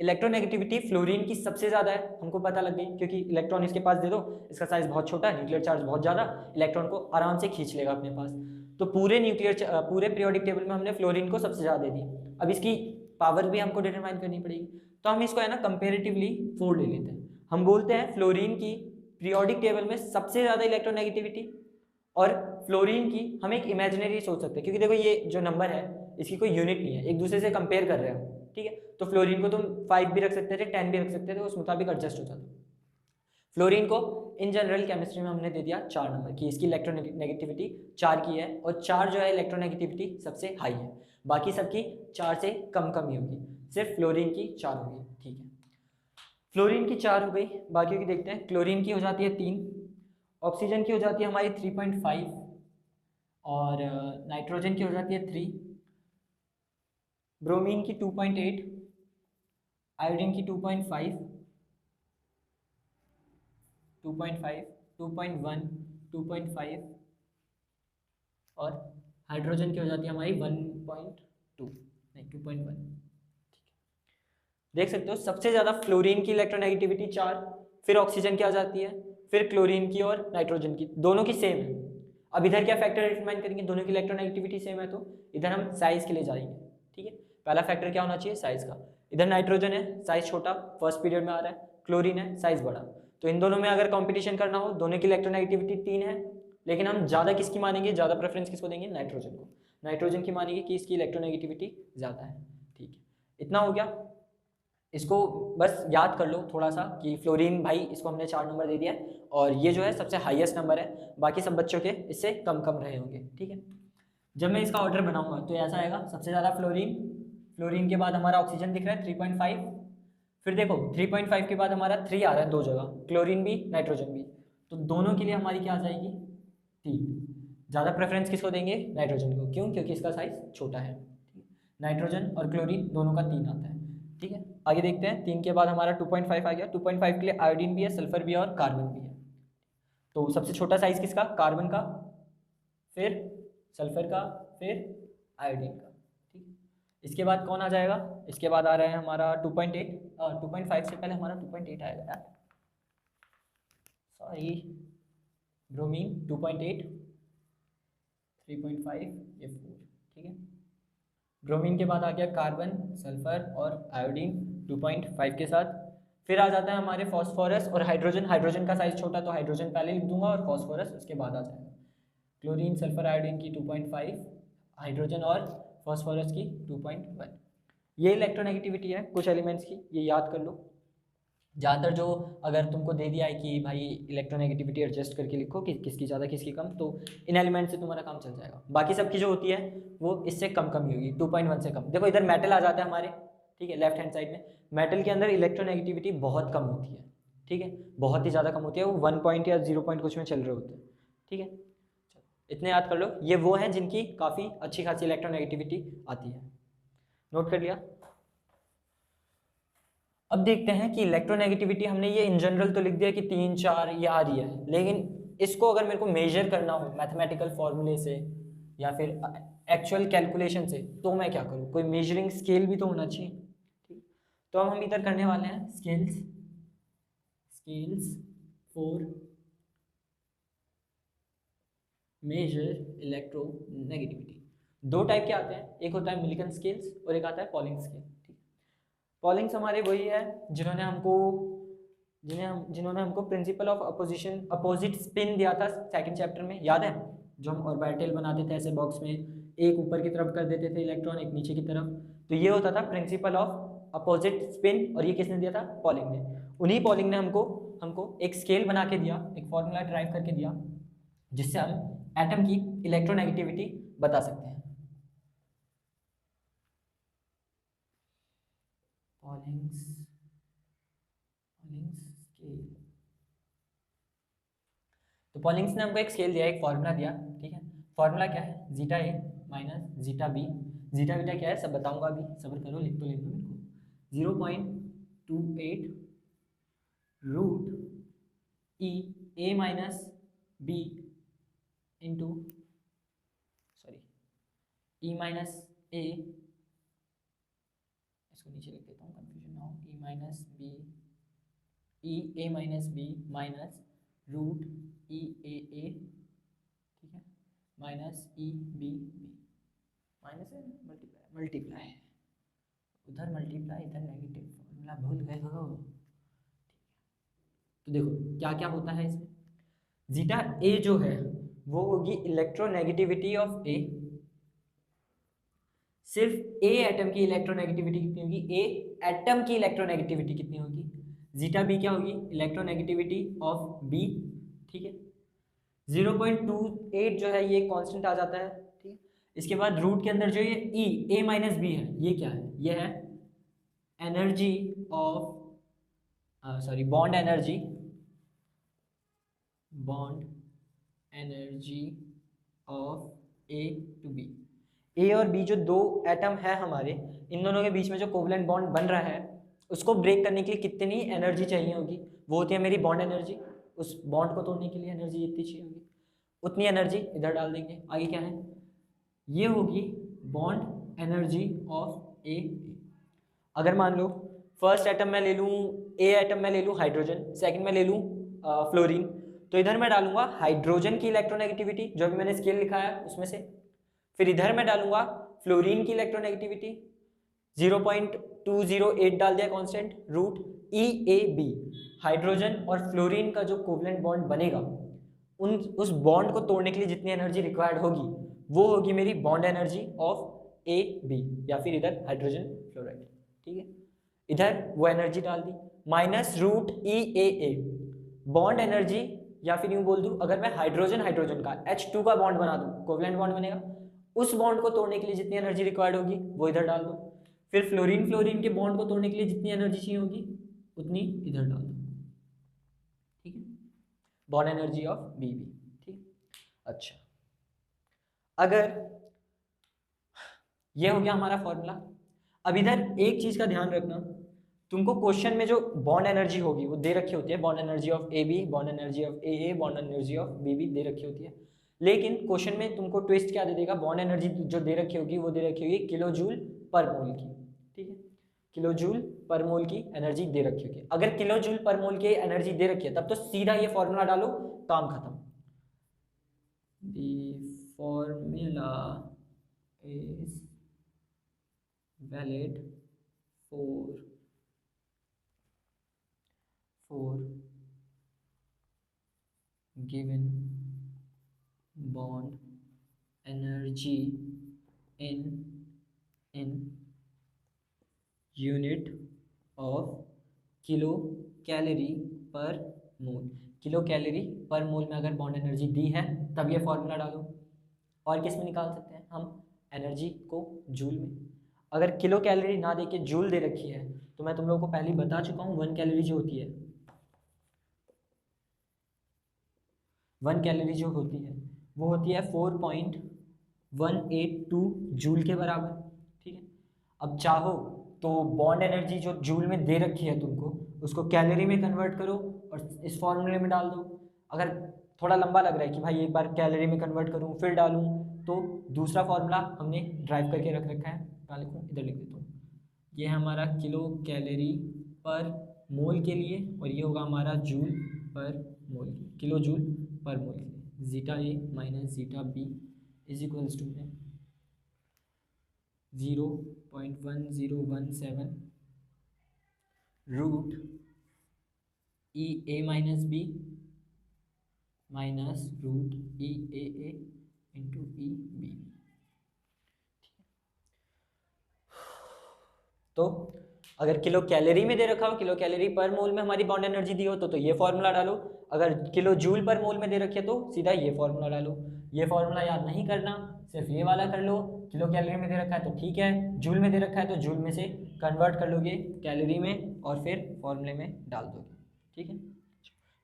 इलेक्ट्रोनेगेटिविटी फ्लोरीन की सबसे ज़्यादा है, हमको पता लग गई, क्योंकि इलेक्ट्रॉन इसके पास दे दो, इसका साइज बहुत छोटा है, न्यूक्लियर चार्ज बहुत ज़्यादा, इलेक्ट्रॉन को आराम से खींच लेगा अपने पास। तो पूरे पीरियोडिक टेबल में हमने फ्लोरीन को सबसे ज़्यादा दे दी। अब इसकी पावर भी हमको डिटरमाइन करनी पड़ेगी, तो हम इसको है ना कंपेरेटिवली 4 ले लेते हैं। हम बोलते हैं फ्लोरीन की पीरियोडिक टेबल में सबसे ज़्यादा इलेक्ट्रोनेगेटिविटी, और फ्लोरीन की हम एक इमेजिनरी सोच सकते हैं, क्योंकि देखो ये जो नंबर है इसकी कोई यूनिट नहीं है, एक दूसरे से कंपेयर कर रहे हो, ठीक है। तो फ्लोरीन को तुम 5 भी रख सकते थे, 10 भी रख सकते थे, उस मुताबिक एडजस्ट हो जाता। फ्लोरीन को इन जनरल केमिस्ट्री में हमने दे दिया 4 नंबर की, इसकी इलेक्ट्रोनेगेटिविटी 4 की है, और 4 जो है इलेक्ट्रोनेगेटिविटी सबसे हाई है, बाकी सबकी 4 से कम कम ही होगी, सिर्फ फ्लोरीन की 4 होगी, ठीक है। फ्लोरीन की 4 हो गई, बाकियों की देखते हैं। क्लोरीन की हो जाती है 3, ऑक्सीजन की हो जाती है हमारी 3.5, और नाइट्रोजन की हो जाती है 3, ब्रोमीन की 2.8, आयोडीन की 2.5, 2.5, 2.1, 2.5, और हाइड्रोजन की हो जाती है हमारी 1.2, नहीं 2.1। देख सकते हो सबसे ज़्यादा फ्लोरीन की इलेक्ट्रोनेगेटिविटी 4, फिर ऑक्सीजन की आ जाती है, फिर क्लोरीन की और नाइट्रोजन की, दोनों की सेम है। अब इधर क्या फैक्टर डिटरमाइन करेंगे, दोनों की इलेक्ट्रोनेगेटिविटी सेम है तो इधर हम साइज के लिए जाएंगे, ठीक है। पहला फैक्टर क्या होना चाहिए, साइज का। इधर नाइट्रोजन है, साइज छोटा, फर्स्ट पीरियड में आ रहा है, क्लोरीन है, साइज बड़ा, तो इन दोनों में अगर कॉम्पिटिशन करना हो, दोनों की इलेक्ट्रोनेगेटिविटी 3 है, लेकिन हम ज़्यादा किसकी मानेंगे, ज़्यादा प्रेफरेंस किसको देंगे, नाइट्रोजन को। नाइट्रोजन की मानेंगे कि इसकी इलेक्ट्रोनेगेटिविटी ज़्यादा है, ठीक है। इतना हो गया, इसको बस याद कर लो थोड़ा सा कि फ्लोरीन भाई इसको हमने 4 नंबर दे दिया है, और ये जो है सबसे हाईएस्ट नंबर है, बाकी सब बच्चों के इससे कम कम रहे होंगे, ठीक है। जब मैं इसका ऑर्डर बनाऊंगा तो ऐसा आएगा, सबसे ज़्यादा फ्लोरीन, फ्लोरीन के बाद हमारा ऑक्सीजन दिख रहा है 3.5, फिर देखो 3.5 के बाद हमारा 3 आ रहा है 2 जगह, क्लोरीन भी नाइट्रोजन भी, तो दोनों के लिए हमारी क्या आ जाएगी, 3। ज़्यादा प्रेफरेंस किसको देंगे, नाइट्रोजन को, क्यों, क्योंकि इसका साइज छोटा है, नाइट्रोजन और क्लोरीन दोनों का 3 आता है, ठीक है। आगे देखते हैं, 3 के बाद हमारा 2.5 आ गया, 2.5 के लिए आयोडीन भी है, सल्फर भी है और कार्बन भी है। तो सबसे छोटा साइज किसका, कार्बन का, फिर सल्फर का, फिर आयोडीन का, ठीक है। इसके बाद कौन आ जाएगा, इसके बाद आ रहा है हमारा 2.8, 2.5 से पहले हमारा 2.8 आएगा यार, सॉरी, ब्रोमीन 2.8, 3.5, ये 4, ठीक है। ब्रोमीन के बाद आ गया कार्बन, सल्फर और आयोडीन 2.5 के साथ, फिर आ जाता है हमारे फॉस्फोरस और हाइड्रोजन, हाइड्रोजन का साइज छोटा तो हाइड्रोजन पहले लिख दूंगा और फॉस्फोरस उसके बाद आ जाएगा। क्लोरीन, सल्फर, आयोडीन की 2.5, हाइड्रोजन और फॉस्फोरस की 2.1। ये इलेक्ट्रोनेगेटिविटी है कुछ एलिमेंट्स की, ये याद कर लो। ज़्यादातर जो अगर तुमको दे दिया है कि भाई इलेक्ट्रोनेगेटिविटी एडजस्ट करके लिखो कि किसकी ज़्यादा किसकी कम, तो इन एलिमेंट से तुम्हारा काम चल जाएगा। बाकी सबकी जो होती है वो इससे कम कम ही होगी, 2.1 से कम। देखो इधर मेटल आ जाता है हमारे, ठीक है, लेफ्ट हैंड साइड में मेटल के अंदर इलेक्ट्रोनेगेटिविटी बहुत कम होती है, ठीक है, बहुत ही ज़्यादा कम होती है, वो 1 पॉइंट या 0 पॉइंट कुछ में चल रहे होते हैं, ठीक है। इतने याद कर लो, ये वो हैं जिनकी काफ़ी अच्छी खासी इलेक्ट्रोनेगेटिविटी आती है, नोट कर लिया। अब देखते हैं कि इलेक्ट्रोनेगेटिविटी हमने ये इन जनरल तो लिख दिया कि 3 4 ये आ रही है, लेकिन इसको अगर मेरे को मेजर करना हो मैथमेटिकल फॉर्मूले से या फिर एक्चुअल कैलकुलेशन से, तो मैं क्या करूँ, कोई मेजरिंग स्केल भी तो होना चाहिए, ठीक। तो अब हम इधर करने वाले हैं scales, scales for measure electronegativity. 2 type के आते हैं, एक होता है मिलिकन स्केल्स और एक आता है पॉलिंग स्केल, ठीक। पॉलिंग्स हमारे वही है जिन्होंने हमको principle of opposition opposite spin दिया था सेकंड चैप्टर में, याद है, जो हम ऑर्बिटल बनाते थे ऐसे बॉक्स में, एक ऊपर की तरफ कर देते थे इलेक्ट्रॉन, एक नीचे की तरफ, तो ये होता था प्रिंसिपल ऑफ अपोजिट स्पिन, और ये किसने दिया था, पॉलिंग ने। उन्हीं पॉलिंग ने हमको हमको एक स्केल बना के दिया, एक फॉर्मूला ड्राइव करके दिया, जिससे हम एटम की इलेक्ट्रोनेगेटिविटी बता सकते हैं। पॉलिंग्स स्केल, तो पॉलिंग्स ने हमको एक स्केल दिया, एक फॉर्मूला दिया, ठीक है। फॉर्मूला क्या है, zeta A minus zeta B, zeta beta क्या है सब बताऊंगा, अभी सब्र करो, लिख तो लेने दो मेरे को। 0.28 root E A minus B into, sorry, E minus A, इसको नीचे लिख देता हूँ कंफ्यूजन ना हो, E minus B, E A minus B minus root E A, ठीक है, minus E B B, minus है मल्टीप्लाई, मल्टीप्लाई उधर मल्टीप्लाई इधर नेगेटिव, फॉर्मूला भूल गए हो, तो देखो क्या क्या होता है इसमें। जीटा ए जो है वो होगी इलेक्ट्रोनेगेटिविटी ऑफ ए, सिर्फ ए एटम की इलेक्ट्रोनेगेटिविटी कितनी होगी, ए एटम की इलेक्ट्रोनेगेटिविटी कितनी होगी, जीटा बी क्या होगी, इलेक्ट्रोनेगेटिविटी ऑफ बी, ठीक है। 0.28 जो है ये कांस्टेंट आ जाता है, ठीक है। इसके बाद रूट के अंदर जो ये ई ए माइनस बी है, ये क्या है, ये है energy of sorry bond energy, bond energy of A to B. A और बी जो दो एटम है हमारे, इन दोनों के बीच में जो कोवलेंट बॉन्ड बन रहा है उसको ब्रेक करने के लिए कितनी एनर्जी चाहिए होगी, वो होती है मेरी बॉन्ड एनर्जी। उस बॉन्ड को तोड़ने के लिए एनर्जी जितनी चाहिए होगी उतनी एनर्जी इधर डाल देंगे। आगे क्या है, ये होगी बॉन्ड एनर्जी ऑफ ए। अगर मान लो फर्स्ट एटम मैं ले लूँ, ए एटम मैं ले लूँ हाइड्रोजन, सेकंड में ले लूँ फ्लोरीन, तो इधर मैं डालूंगा हाइड्रोजन की इलेक्ट्रोनेगेटिविटी जो अभी मैंने स्केल लिखा है उसमें से, फिर इधर मैं डालूंगा फ्लोरीन की इलेक्ट्रोनेगेटिविटी 0.208 डाल दिया constant, root E A B. Hydrogen और फ्लोरीन का जो कोवलेंट बॉन्ड बनेगा उस बॉन्ड को तोड़ने के लिए जितनी एनर्जी रिक्वायर्ड होगी वो होगी मेरी bond energy of A B, या फिर इधर हाइड्रोजन फ्लोराइड, ठीक है। इधर वो एनर्जी डाल दी माइनस रूट ई ए, बॉन्ड एनर्जी, या फिर यूं बोल दूं अगर मैं हाइड्रोजन हाइड्रोजन का H2 का बॉन्ड बना दूं, कोवलेंट बॉन्ड बनेगा, उस बॉन्ड को तोड़ने के लिए जितनी एनर्जी रिक्वायर्ड होगी वो इधर डाल दो। फिर फ्लोरीन फ्लोरीन के बॉन्ड को तोड़ने के लिए जितनी एनर्जी चाहिए होगी उतनी इधर डाल दो, ठीक है। Bond energy of B B, ठीक। अच्छा, अगर ये हो गया हमारा फॉर्मूला। अब इधर एक चीज का ध्यान रखना, तुमको क्वेश्चन में जो बॉन्ड एनर्जी होगी वो दे रखी होती है, bond energy of A B, bond energy of A, bond energy of B B दे रखी होती है। लेकिन क्वेश्चन में तुमको ट्विस्ट क्या दे देगा, बॉन्ड एनर्जी जो दे रखी होगी वो दे रखी होगी किलो जूल पर मोल की, ठीक है। किलो जूल पर मोल की एनर्जी दे रखी होगी। अगर किलो जूल पर मोल की एनर्जी दे रखी है तब तो सीधा ये फॉर्मूला डालो, काम खत्म। The formula is valid for given bond energy in unit of kilo calorie पर मोल। किलो कैलोरी पर मोल में अगर बॉन्ड एनर्जी दी है तब ये फॉर्मूला डालो। और किस में निकाल सकते हैं हम एनर्जी को, जूल में। अगर किलो कैलोरी ना दे के जूल दे रखी है तो मैं तुम लोगों को पहले बता चुका हूँ 1 कैलोरी जो होती है, 1 कैलोरी जो होती है वो होती है 4.182 जूल के बराबर, ठीक है। अब चाहो तो बॉन्ड एनर्जी जो जूल में दे रखी है तुमको उसको कैलोरी में कन्वर्ट करो और इस फॉर्मूले में डाल दो। अगर थोड़ा लंबा लग रहा है कि भाई एक बार कैलोरी में कन्वर्ट करूँ फिर डालूँ, तो दूसरा फॉर्मूला हमने ड्राइव करके रख रखा है, कहाँ लिखूँ, इधर लिख देता हूँ। ये है हमारा किलो कैलोरी पर मोल के लिए और ये होगा हमारा जूल पर मोल, किलो जूल पर मोल के लिए। Zeta A minus zeta B is equals to में 0.1017 root E A minus B minus root E A into E B. तो अगर किलो कैलोरी में दे रखा हो, किलो कैलोरी पर मोल में हमारी बॉन्ड एनर्जी दी हो तो ये फॉर्मूला डालो। अगर किलो जूल पर मोल में दे रखी है तो सीधा ये फॉर्मूला डालो। ये फॉर्मूला याद नहीं करना, सिर्फ ये वाला कर लो। किलो कैलोरी में दे रखा है तो ठीक है, जूल में दे रखा है तो जूल में से कन्वर्ट कर लोगे कैलोरी में और फिर फॉर्मूले में डाल दोगे, ठीक है।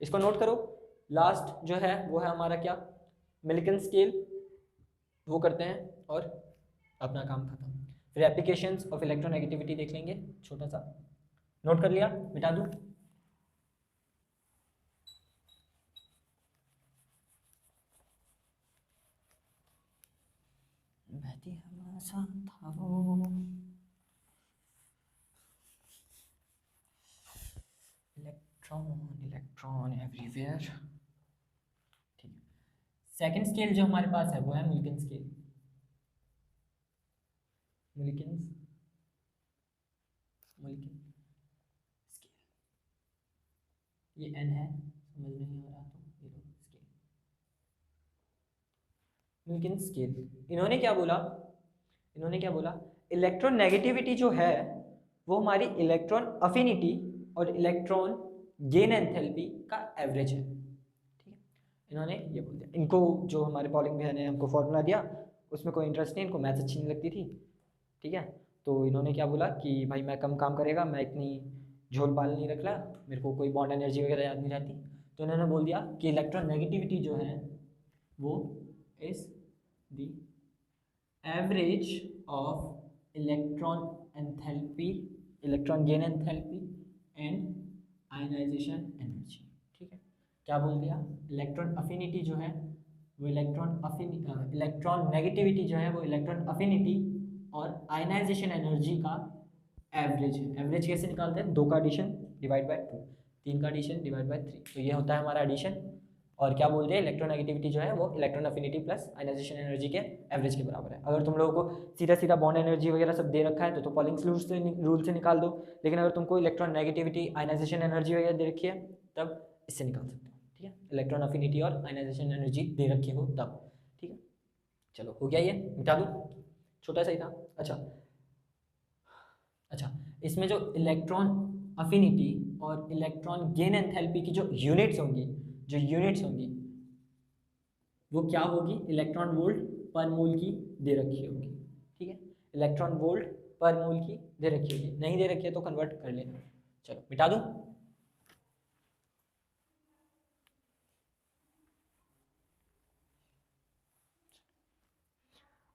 इसको नोट करो। लास्ट जो है वो है हमारा क्या, मिल्किन स्केल, वो करते हैं और अपना काम खत्म। फिर एप्लीकेशंस ऑफ इलेक्ट्रोनेगेटिविटी देख लेंगे, छोटा सा नोट कर लिया, मिटा दूं। बहती हवा सा था वो, इलेक्ट्रॉन इलेक्ट्रॉन एवरीवेयर, ठीक है। सेकंड स्केल जो हमारे पास है वो है मिल्किन स्केल। मिल्किन स्केल, ये n है, समझ नहीं आ रहा तो स्केल, मिल्किन स्केल। इन्होंने क्या बोला, इन्होंने क्या बोला, इलेक्ट्रोनेगेटिविटी जो है वो हमारी इलेक्ट्रॉन अफिनिटी और इलेक्ट्रॉन गेन एंथैल्पी का एवरेज है। ठीक है, इन्होंने ये बोल दिया। इनको जो हमारे पॉलिंग भैया ने हमको फॉर्मूला दिया उसमें कोई इंटरेस्ट नहीं, इनको मैथ्स अच्छी नहीं लगती थी। ठीक है, तो इन्होंने क्या बोला कि भाई मैं कम काम करेगा, मैं इतनी झोल पाल नहीं रख रहा, मेरे को कोई बॉन्ड एनर्जी वगैरह याद नहीं रहती, तो इन्होंने बोल दिया कि इलेक्ट्रॉन नेगेटिविटी जो है वो is the average of electron enthalpy, electron gain enthalpy and ionisation energy. ठीक है, क्या बोल दिया, इलेक्ट्रॉन अफिनिटी जो है वो इलेक्ट्रॉन नेगेटिविटी जो है वो इलेक्ट्रॉन अफिनिटी और आयनाइजेशन एनर्जी का एवरेज है। एवरेज कैसे निकालते हैं, 2 का एडिशन डिवाइड बाय 2, 3 का एडिशन डिवाइड बाय 3, तो ये होता है हमारा एडिशन। और क्या बोल रहे हैं, इलेक्ट्रोनेगेटिविटी जो है वो electron affinity plus ionisation energy के एवरेज के बराबर है। अगर तुम लोगों को सीधा सीधा बॉन्ड एनर्जी वगैरह सब दे रखा है तो पॉलिंग्स रूल से निकाल दो, लेकिन अगर तुमको इलेक्ट्रॉन नेगेटिविटी आयनाइजेशन एनर्जी वगैरह दे रखी है तब इससे निकाल सकते हो। ठीक है, इलेक्ट्रॉन अफिनिटी और आयनाइजेशन एनर्जी दे रखी हो तब। ठीक है, चलो हो गया, ये मिटा दूँ, छोटा सा ही था। अच्छा, इसमें जो इलेक्ट्रॉन अफिनिटी और इलेक्ट्रॉन गेन एंथैल्पी की जो यूनिट्स होंगी वो क्या होगी, इलेक्ट्रॉन वोल्ट पर मोल की दे रखी होगी। ठीक है, इलेक्ट्रॉन वोल्ट पर मोल की दे रखी होगी, नहीं दे रखी है तो कन्वर्ट कर लेना। चलो मिटा दूं।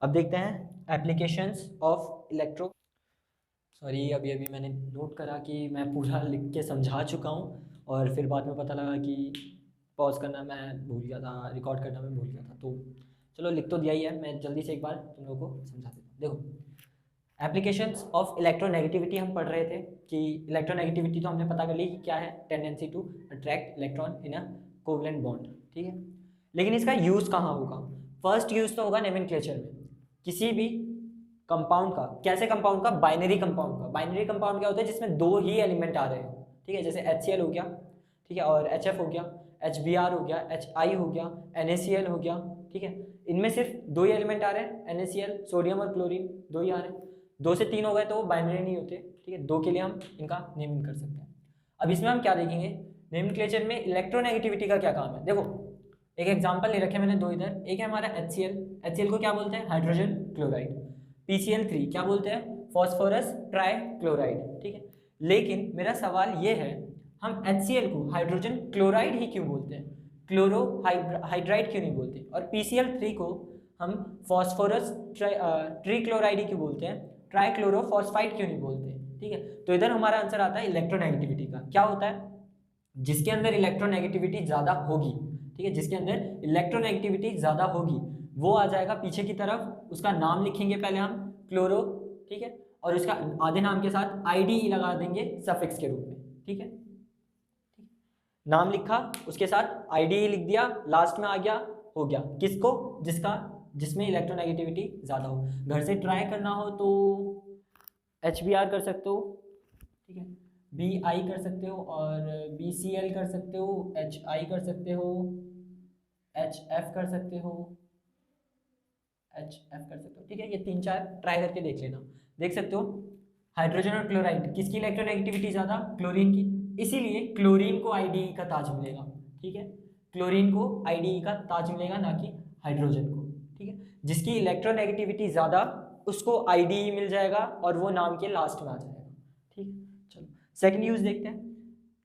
अब देखते हैं एप्लीकेशंस ऑफ इलेक्ट्रो, सॉरी अभी मैंने नोट करा कि मैं पूरा लिख के समझा चुका हूँ और फिर बाद में पता लगा कि पॉज करना मैं भूल गया था, रिकॉर्ड करना मैं भूल गया था, तो चलो लिख तो दिया ही है, मैं जल्दी से एक बार तुम लोगों को समझा देता हूँ। देखो, एप्लीकेशंस ऑफ इलेक्ट्रोनेगेटिविटी हम पढ़ रहे थे कि इलेक्ट्रोनेगेटिविटी तो हमने पता कर ली कि क्या है, tendency to attract electron in a covalent bond. ठीक है, लेकिन इसका यूज़ कहाँ होगा, फर्स्ट यूज़ तो होगा नोमेनक्लेचर में, किसी भी कंपाउंड का। कैसे कंपाउंड का, बाइनरी कंपाउंड का। बाइनरी कंपाउंड क्या होता है, जिसमें 2 ही एलिमेंट आ रहे हैं। ठीक है, जैसे HCl हो गया, ठीक है, और HF हो गया, HBr हो गया, HI हो गया, NaCl हो गया। ठीक है, इनमें सिर्फ 2 ही एलिमेंट आ रहे हैं, NaCl, सोडियम और क्लोरीन, 2 ही आ रहे हैं। 2 से 3 हो गए तो वो बाइनरी नहीं होते। ठीक है, 2 के लिए हम इनका नेमिंग कर सकते हैं। अब इसमें हम क्या देखेंगे, नोमेनक्लेचर में इलेक्ट्रोनेगेटिविटी का क्या काम है। देखो, एक एग्जाम्पल ले रखे मैंने 2 इधर, एक है हमारा HCl को क्या बोलते हैं, हाइड्रोजन क्लोराइड। PCl3 क्या बोलते हैं, फॉस्फोरस ट्राई क्लोराइड। ठीक है, लेकिन मेरा सवाल ये है, हम HCl को हाइड्रोजन क्लोराइड ही क्यों बोलते हैं, क्लोरो हाइड्राइड क्यों नहीं बोलते, और PCl3 को हम फॉस्फोरस ट्री क्लोराइड ही क्यों बोलते हैं, ट्राई क्लोरोफॉस्फाइड क्यों नहीं बोलते। ठीक है, तो इधर हमारा आंसर आता है इलेक्ट्रोनेगेटिविटी का। क्या होता है, जिसके अंदर इलेक्ट्रोनेगेटिविटी ज़्यादा होगी, ठीक है, जिसके अंदर इलेक्ट्रोनेगेटिविटी ज़्यादा होगी वो आ जाएगा पीछे की तरफ, उसका नाम लिखेंगे पहले हम क्लोरो, ठीक है, और उसका आधे नाम के साथ ID लगा देंगे सफिक्स के रूप में। ठीक है, नाम लिखा, उसके साथ ID लिख दिया, लास्ट में आ गया, हो गया, किसको, जिसमें इलेक्ट्रोनेगेटिविटी ज़्यादा हो। घर से ट्राई करना हो तो HBr कर सकते हो, ठीक है, BI कर सकते हो, और BCl कर सकते हो, HI कर सकते हो, HF कर सकते हो, HF कर सकते हो। ठीक है, ये 3-4 ट्राई करके देख लेना। देख सकते हो हाइड्रोजन और क्लोराइड, किसकी इलेक्ट्रोनेगेटिविटी ज़्यादा, क्लोरीन की, इसीलिए क्लोरीन को IDE का ताज मिलेगा। ठीक है, क्लोरीन को IDE का ताज मिलेगा, ना कि हाइड्रोजन को। ठीक है, जिसकी इलेक्ट्रोनेगेटिविटी ज़्यादा उसको IDE मिल जाएगा और वो नाम के लास्ट में आ जाएगा। ठीक है, चलो सेकंड यूज देखते हैं।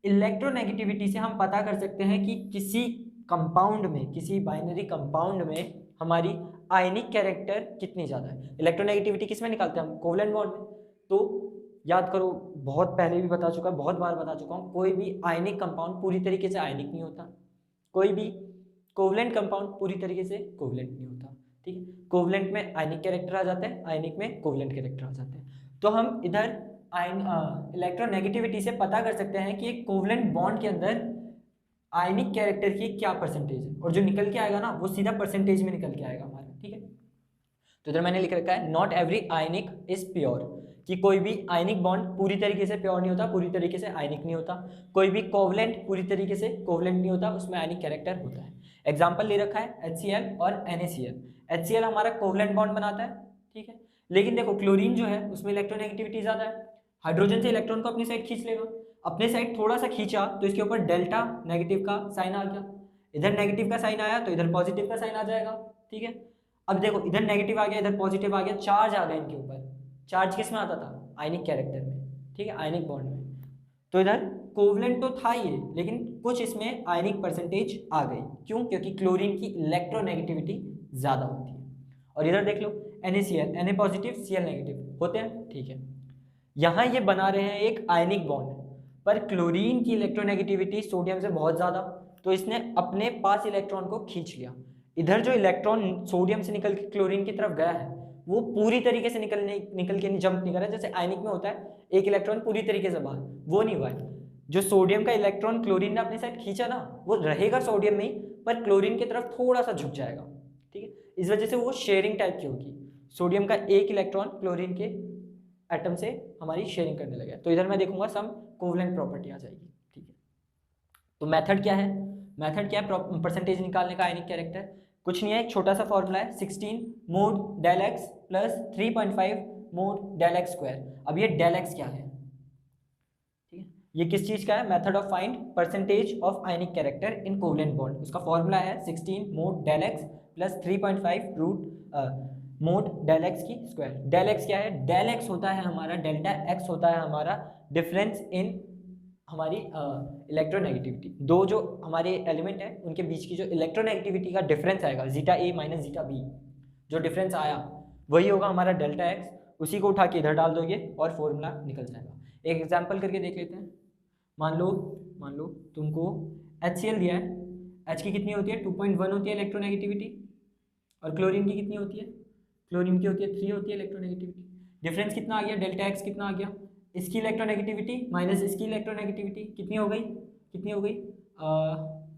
इलेक्ट्रोनेगेटिविटी से हम पता कर सकते हैं कि किसी कंपाउंड में, किसी बाइनरी कंपाउंड में हमारी आयनिक कैरेक्टर कितनी ज़्यादा है। इलेक्ट्रोनेगेटिविटी किस में निकालते हैं हम, कोवलेंट बॉन्ड में। तो याद करो, बहुत पहले भी बता चुका, बहुत बार बता चुका हूँ, कोई भी आयनिक कंपाउंड पूरी तरीके से आयनिक नहीं होता, कोई भी कोवलेंट कंपाउंड पूरी तरीके से कोवलेंट नहीं होता। ठीक है, कोवलेंट में आयनिक कैरेक्टर आ जाते हैं, आयनिक में कोवलेंट कैरेक्टर आ जाते हैं। तो हम इधर इलेक्ट्रोनेगेटिविटी से पता कर सकते हैं कि एक कोवलेंट बॉन्ड के अंदर आयनिक कैरेक्टर की क्या परसेंटेज है, और जो निकल के आएगा ना वो सीधा परसेंटेज में निकल के आएगा हमारा। ठीक है, तो इधर मैंने लिख रखा है not every ionic is pure, कि कोई भी आयनिक बॉन्ड पूरी तरीके से प्योर नहीं होता, पूरी तरीके से आयनिक नहीं होता, कोई भी कोवलेंट पूरी तरीके से कोवलेंट नहीं होता, उसमें आयनिक कैरेक्टर होता है। एग्जाम्पल ले रखा है HCl और NaCl। HCl हमारा कोवलेंट बॉन्ड बनाता है, ठीक है, लेकिन देखो क्लोरीन जो है उसमें इलेक्ट्रोनेगेटिविटी ज़्यादा है, हाइड्रोजन से इलेक्ट्रॉन को अपनी साइड खींच लेगा, अपने साइड थोड़ा सा खींचा तो इसके ऊपर डेल्टा नेगेटिव का साइन आ गया, इधर नेगेटिव का साइन आया तो इधर पॉजिटिव का साइन आ जाएगा, ठीक है। अब देखो इधर नेगेटिव आ गया, इधर पॉजिटिव आ गया, चार्ज आ गया इनके ऊपर। चार्ज किस में आता था? आयनिक कैरेक्टर में, ठीक है, आयनिक बॉन्ड में। तो इधर कोवलेंट तो था ही, लेकिन कुछ इसमें आयनिक परसेंटेज आ गई। क्यों? क्योंकि क्लोरीन की इलेक्ट्रोनेगेटिविटी ज़्यादा होती है। और इधर देख लो NaCl, Na positive Cl negative होते हैं, ठीक है। यहाँ ये बना रहे हैं एक आयनिक बॉन्ड, पर क्लोरीन की इलेक्ट्रोनेगेटिविटी सोडियम से बहुत ज़्यादा, तो इसने अपने पास इलेक्ट्रॉन को खींच लिया। इधर जो इलेक्ट्रॉन सोडियम से निकल के क्लोरीन की तरफ गया है वो पूरी तरीके से निकल के जंप नहीं कर रहा है, जैसे आयनिक में होता है एक इलेक्ट्रॉन पूरी तरीके से बाहर, वो नहीं हुआ है। जो सोडियम का इलेक्ट्रॉन क्लोरीन ने अपनी साइड खींचा ना, वो रहेगा सोडियम में ही, पर क्लोरीन की तरफ थोड़ा सा झुक जाएगा, ठीक है। इस वजह से वो शेयरिंग टाइप की होगी, सोडियम का एक इलेक्ट्रॉन क्लोरीन के एटम से हमारी शेयरिंग करने लगे। तो इधर मैं देखूंगा सम कोवलेंट प्रॉपर्टी आ जाएगी, ठीक है। तो मेथड क्या है? मेथड क्या है परसेंटेज निकालने का आयनिक कैरेक्टर? कुछ नहीं है, एक छोटा सा फॉर्मूला है 16 mod del x plus 3.5 mod del x square. अब ये del x क्या है, ठीक है, ये किस चीज़ का है? Method of find percentage of ionic character in covalent bond. उसका फॉर्मूला है 16 mod del x plus 3.5 mod del x की स्क्वायर। del x क्या है? del x होता है हमारा, डेल्टा x होता है हमारा डिफरेंस इन हमारी इलेक्ट्रोनेगेटिविटी। दो जो हमारे एलिमेंट है उनके बीच की जो इलेक्ट्रोनेगेटिविटी का डिफरेंस आएगा, zeta A minus zeta B, जो डिफरेंस आया वही होगा हमारा डेल्टा एक्स। उसी को उठा के इधर डाल दोगे और फॉर्मूला निकल जाएगा। एक एग्जांपल करके देख लेते हैं। मान लो तुमको HCl दिया है, H की कितनी होती है? 2.1 होती है इलेक्ट्रोनेगेटिविटी, और क्लोरीन की कितनी होती है? क्लोरीन की होती है 3 होती है इलेक्ट्रोनेगेटिविटी। डिफरेंस कितना आ गया? डेल्टा एक्स कितना आ गया? इसकी इलेक्ट्रोनेगेटिविटी माइनस इसकी इलेक्ट्रोनेगेटिविटी कितनी हो गई?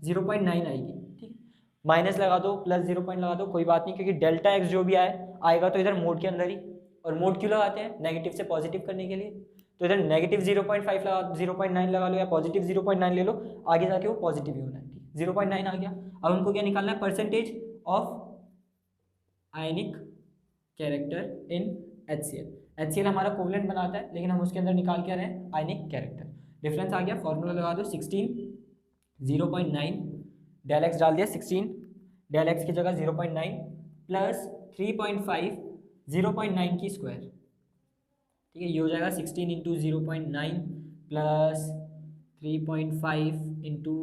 0.9 आएगी, ठीक है। माइनस लगा दो, प्लस 0 पॉइंट लगा दो, कोई बात नहीं, क्योंकि डेल्टा एक्स जो भी आएगा तो इधर मोड के अंदर ही। और मोड क्यों लगाते हैं? नेगेटिव से पॉजिटिव करने के लिए। तो इधर नेगेटिव 0.5 लगा, 0.9 लगा लो, या पॉजिटिव 0.9 ले लो, आगे जाके वो पॉजिटिव ही होना है, ठीक है। 0.9 आ गया। अब उनको क्या निकालना है? Percentage of ionic character in HCl हमारा कोवलेंट बनाता है, लेकिन हम उसके अंदर निकाल के आ रहे हैं आयनिक कैरेक्टर। डिफरेंस आ गया, फॉर्मूला लगा दो 16 0.9 डेल एक्स डाल दिया, 16 डेल एक्स की जगह 0.9 प्लस 3.5 0.9 की स्क्वायर, ठीक है। ये हो जाएगा 16 इंटू 0.9 प्लस 3.5 इंटू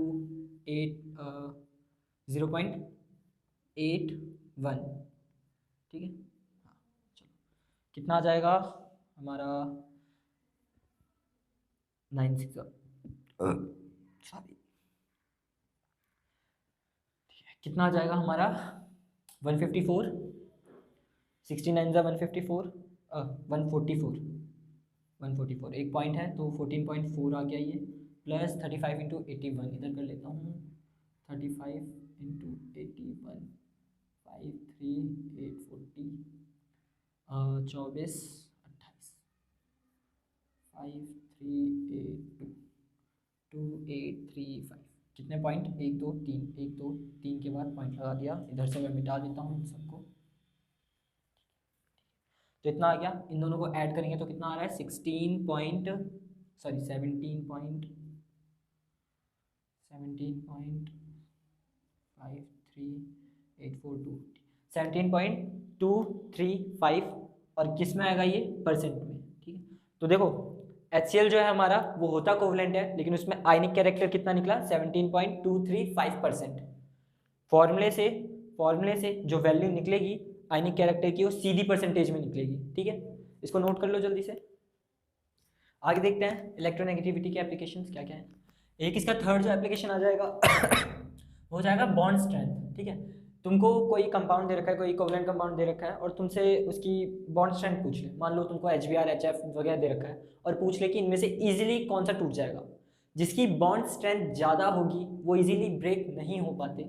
0.81, ठीक है। कितना आ जाएगा हमारा? 96 सॉरी, कितना आ जाएगा हमारा? 154, 69 154, 144, एक पॉइंट है तो 14.4 आ गया ये, प्लस 35 इंटू 81, इधर कर लेता हूँ 35 इंटू 81, 53840, 24 28, 5382835, कितने पॉइंट? 1 2 3, 1 2 3 के बाद पॉइंट लगा दिया। इधर से मैं मिटा देता हूँ इन सबको, तो इतना आ गया। इन दोनों को ऐड करेंगे तो कितना आ रहा है? 17.53 17.235, और किस में आएगा ये? परसेंट में, ठीक है। तो देखो HCl जो है हमारा वो होता कोवलेंट है, लेकिन उसमें आयनिक कैरेक्टर कितना निकला? 17.235%। फॉर्मूले से जो वैल्यू निकलेगी आयनिक कैरेक्टर की वो सीधी परसेंटेज में निकलेगी, ठीक है। इसको नोट कर लो जल्दी से। आगे देखते हैं इलेक्ट्रोनेगेटिविटी के एप्लीकेशंस क्या क्या है। एक इसका थर्ड जो एप्लीकेशन आ जाएगा हो जाएगा बॉन्ड स्ट्रेंथ, ठीक है। तुमको कोई कंपाउंड दे रखा है, कोई कोवलेंट कंपाउंड दे रखा है, और तुमसे उसकी बॉन्ड स्ट्रेंथ पूछ ले। मान लो तुमको HBr HF वगैरह दे रखा है, और पूछ ले कि इनमें से ईजिली कौन सा टूट जाएगा। जिसकी बॉन्ड स्ट्रेंथ ज़्यादा होगी वो ईजिली ब्रेक नहीं हो पाते,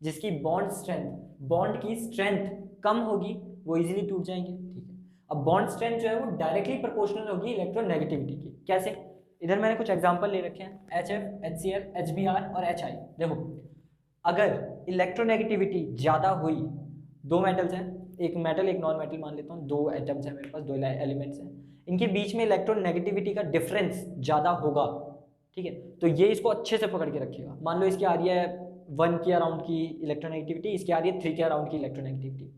जिसकी बॉन्ड की स्ट्रेंथ कम होगी वो ईजिली टूट जाएंगे, ठीक है। अब बॉन्ड स्ट्रेंथ जो है वो डायरेक्टली प्रोपोर्शनल होगी इलेक्ट्रोनेगेटिविटी की। कैसे? इधर मैंने कुछ एग्जांपल ले रखे हैं, HF, HCl, HBr और HI। देखो अगर इलेक्ट्रोनेगेटिविटी ज़्यादा हुई, दो मेटल्स हैं, एक मेटल एक नॉन मेटल मान लेता हूँ, दो एटम्स हैं मेरे पास, दो एलिमेंट्स हैं, इनके बीच में इलेक्ट्रोनेगेटिविटी का डिफरेंस ज़्यादा होगा, ठीक है, तो ये इसको अच्छे से पकड़ के रखिएगा। मान लो इसकी आ रही है 1 के अराउंड की इलेक्ट्रोनेगेटिविटी, इसकी आ रही है 3 के अराउंड की इलेक्ट्रोनेगेटिविटी,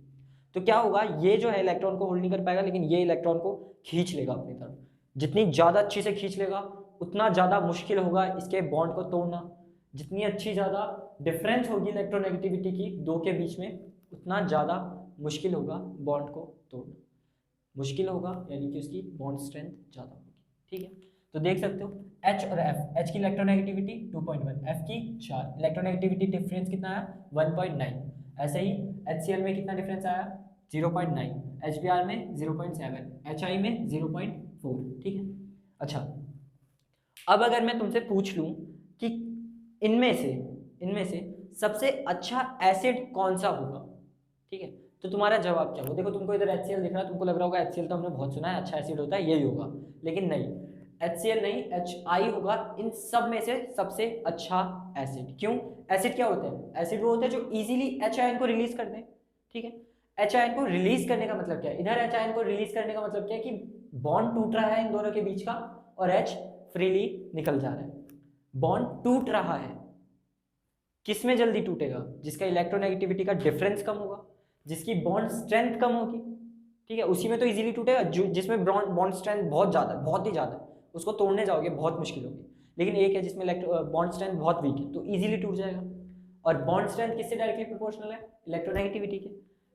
तो क्या होगा, ये जो है इलेक्ट्रॉन को होल्ड नहीं कर पाएगा, लेकिन ये इलेक्ट्रॉन को खींच लेगा अपनी तरफ। जितनी ज़्यादा अच्छी से खींच लेगा उतना ज़्यादा मुश्किल होगा इसके बॉन्ड को तोड़ना। जितनी अच्छी ज़्यादा डिफरेंस होगी इलेक्ट्रोनेगेटिविटी की दो के बीच में, उतना ज़्यादा मुश्किल होगा बॉन्ड को तोड़ना। मुश्किल होगा यानी कि उसकी बॉन्ड स्ट्रेंथ ज़्यादा होगी, ठीक है। तो देख सकते हो H और F, H की इलेक्ट्रोनेगेटिविटी 2.1, F की 4, इलेक्ट्रोनेगेटिविटी डिफरेंस कितना आया 1.9। ऐसे ही HCl में कितना डिफरेंस आया 0.9, HBr में 0.7, HI में 0.4, ठीक है। अच्छा, अब अगर मैं तुमसे पूछ लूँ कि इनमें से सबसे अच्छा एसिड कौन सा होगा, ठीक है, तो तुम्हारा जवाब क्या होगा? देखो तुमको इधर HCl दिख रहा है, तुमको लग रहा होगा HCl तो हमने बहुत सुना है, अच्छा एसिड होता है, यही होगा, लेकिन नहीं, HCl नहीं, HI होगा इन सब में से सबसे अच्छा एसिड। क्यों? एसिड क्या होते हैं? एसिड वो होते हैं जो इजीली H आयन को रिलीज करते हैं, ठीक है। H आयन को रिलीज करने का मतलब क्या है? इधर H आयन को रिलीज करने का मतलब क्या है कि बॉन्ड टूट रहा है इन दोनों के बीच का और H फ्रीली निकल जा रहा है। बॉन्ड टूट रहा है, किस में जल्दी टूटेगा? जिसका इलेक्ट्रोनेगेटिविटी का डिफरेंस कम होगा, जिसकी बॉन्ड स्ट्रेंथ कम होगी, ठीक है, उसी में तो इजीली टूटेगा। जिसमें बॉन्ड स्ट्रेंथ बहुत ज़्यादा, बहुत ही ज़्यादा, उसको तोड़ने जाओगे बहुत मुश्किल होगी। लेकिन एक है जिसमें बॉन्ड स्ट्रेंथ बहुत वीक है, तो इजीली टूट जाएगा। और बॉन्ड स्ट्रेंथ किससे डायरेक्टली प्रोपोर्शनल है? इलेक्ट्रोनेगेटिविटी के।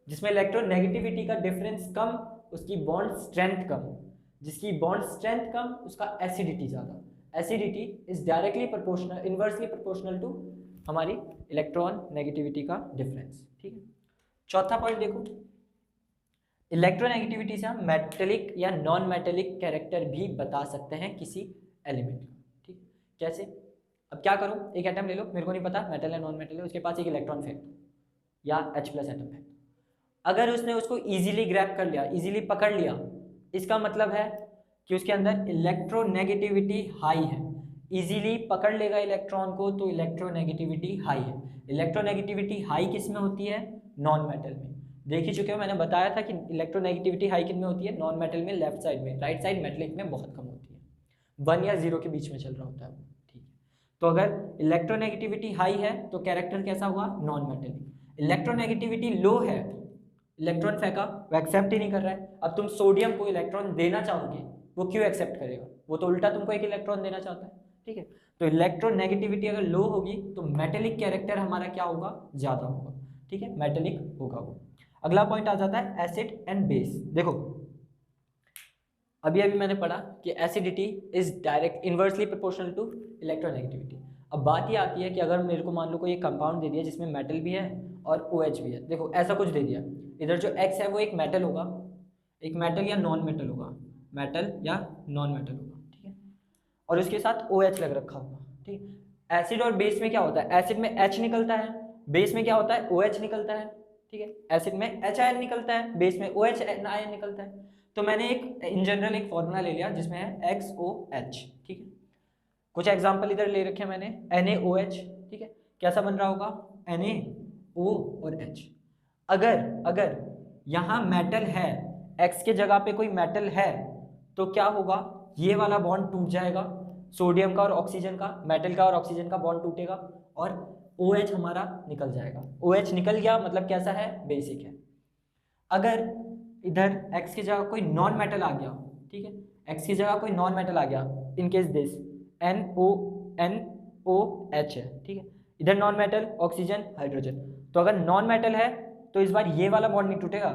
जिसमें इलेक्ट्रोनेगेटिविटी का डिफरेंस कम, उसकी बॉन्ड स्ट्रेंथ कम। जिसकी बॉन्ड स्ट्रेंथ कम, उसका एसिडिटी ज़्यादा। Acidity is directly proportional, inversely proportional to हमारी इलेक्ट्रॉन नेगेटिविटी का डिफरेंस, ठीक है। चौथा पॉइंट देखो, इलेक्ट्रोनेगेटिविटी से हम मेटेलिक या नॉन मेटेलिक कैरेक्टर भी बता सकते हैं किसी एलिमेंट का, ठीक है। कैसे? अब क्या करूं, एक एटम ले लो, मेरे को नहीं पता मेटल है नॉन मेटल है, उसके पास एक इलेक्ट्रॉन फेंक दो या H+ एटम फेंक दो। अगर उसने उसको इजीली ग्रैब कर लिया, इजीली पकड़ लिया, इसका मतलब है कि उसके अंदर इलेक्ट्रोनेगेटिविटी हाई है। इजीली पकड़ लेगा इलेक्ट्रॉन को तो इलेक्ट्रोनेगेटिविटी हाई है। इलेक्ट्रोनेगेटिविटी हाई किस में होती है? नॉन मेटल में। देख ही चुके हो, मैंने बताया था कि इलेक्ट्रोनेगेटिविटी हाई किस में होती है? नॉन मेटल में, लेफ्ट साइड में। राइट साइड मेटलिक में बहुत कम होती है, 1 या 0 के बीच में चल रहा होता है वो, ठीक है। तो अगर इलेक्ट्रोनेगेटिविटी हाई है तो कैरेक्टर कैसा हुआ? Non metallic. इलेक्ट्रोनेगेटिविटी लो है, इलेक्ट्रॉन फेंका, वो एक्सेप्ट ही नहीं कर रहा है। अब तुम सोडियम को इलेक्ट्रॉन देना चाहोगे, वो क्यों एक्सेप्ट करेगा? वो तो उल्टा तुमको एक इलेक्ट्रॉन देना चाहता है, ठीक है। तो इलेक्ट्रोनेगेटिविटी अगर लो होगी तो मेटेलिक कैरेक्टर हमारा क्या होगा? ज़्यादा होगा, ठीक है, मेटेलिक होगा वो। अगला पॉइंट आ जाता है एसिड एंड बेस। देखो अभी मैंने पढ़ा कि acidity is direct inversely proportional to electronegativity. अब बात ये आती है कि अगर मेरे को मान लो कोई एक कंपाउंड दे दिया जिसमें मेटल भी है और OH भी है, देखो ऐसा कुछ दे दिया, इधर जो X है वो एक मेटल होगा, एक मेटल या नॉन मेटल होगा, मेटल या नॉन मेटल होगा, ठीक है, और उसके साथ OH लग रखा होगा, ठीक है। एसिड और बेस में क्या होता है? एसिड में H निकलता है, बेस में क्या होता है? OH निकलता है, ठीक है। एसिड में H आयन निकलता है, बेस में OH आयन निकलता है। तो मैंने एक इन जनरल एक फॉर्मूला ले लिया जिसमें है XOH, ठीक है। कुछ एग्जांपल इधर ले रखे हैं मैंने, NaOH, ठीक है, कैसा बन रहा होगा? NaO और H। अगर यहाँ मेटल है, X के जगह पे कोई मेटल है, तो क्या होगा? ये वाला बॉन्ड टूट जाएगा, सोडियम का और ऑक्सीजन का, मेटल का और ऑक्सीजन का बॉन्ड टूटेगा और OH हमारा निकल जाएगा। OH निकल गया मतलब कैसा है? बेसिक है। अगर इधर X की जगह कोई नॉन मेटल आ गया, ठीक है, X की जगह कोई नॉन मेटल आ गया, इन केस दिस NOH है, ठीक है, इधर नॉन मेटल, ऑक्सीजन, हाइड्रोजन। तो अगर नॉन मेटल है तो इस बार ये वाला बॉन्ड नहीं टूटेगा,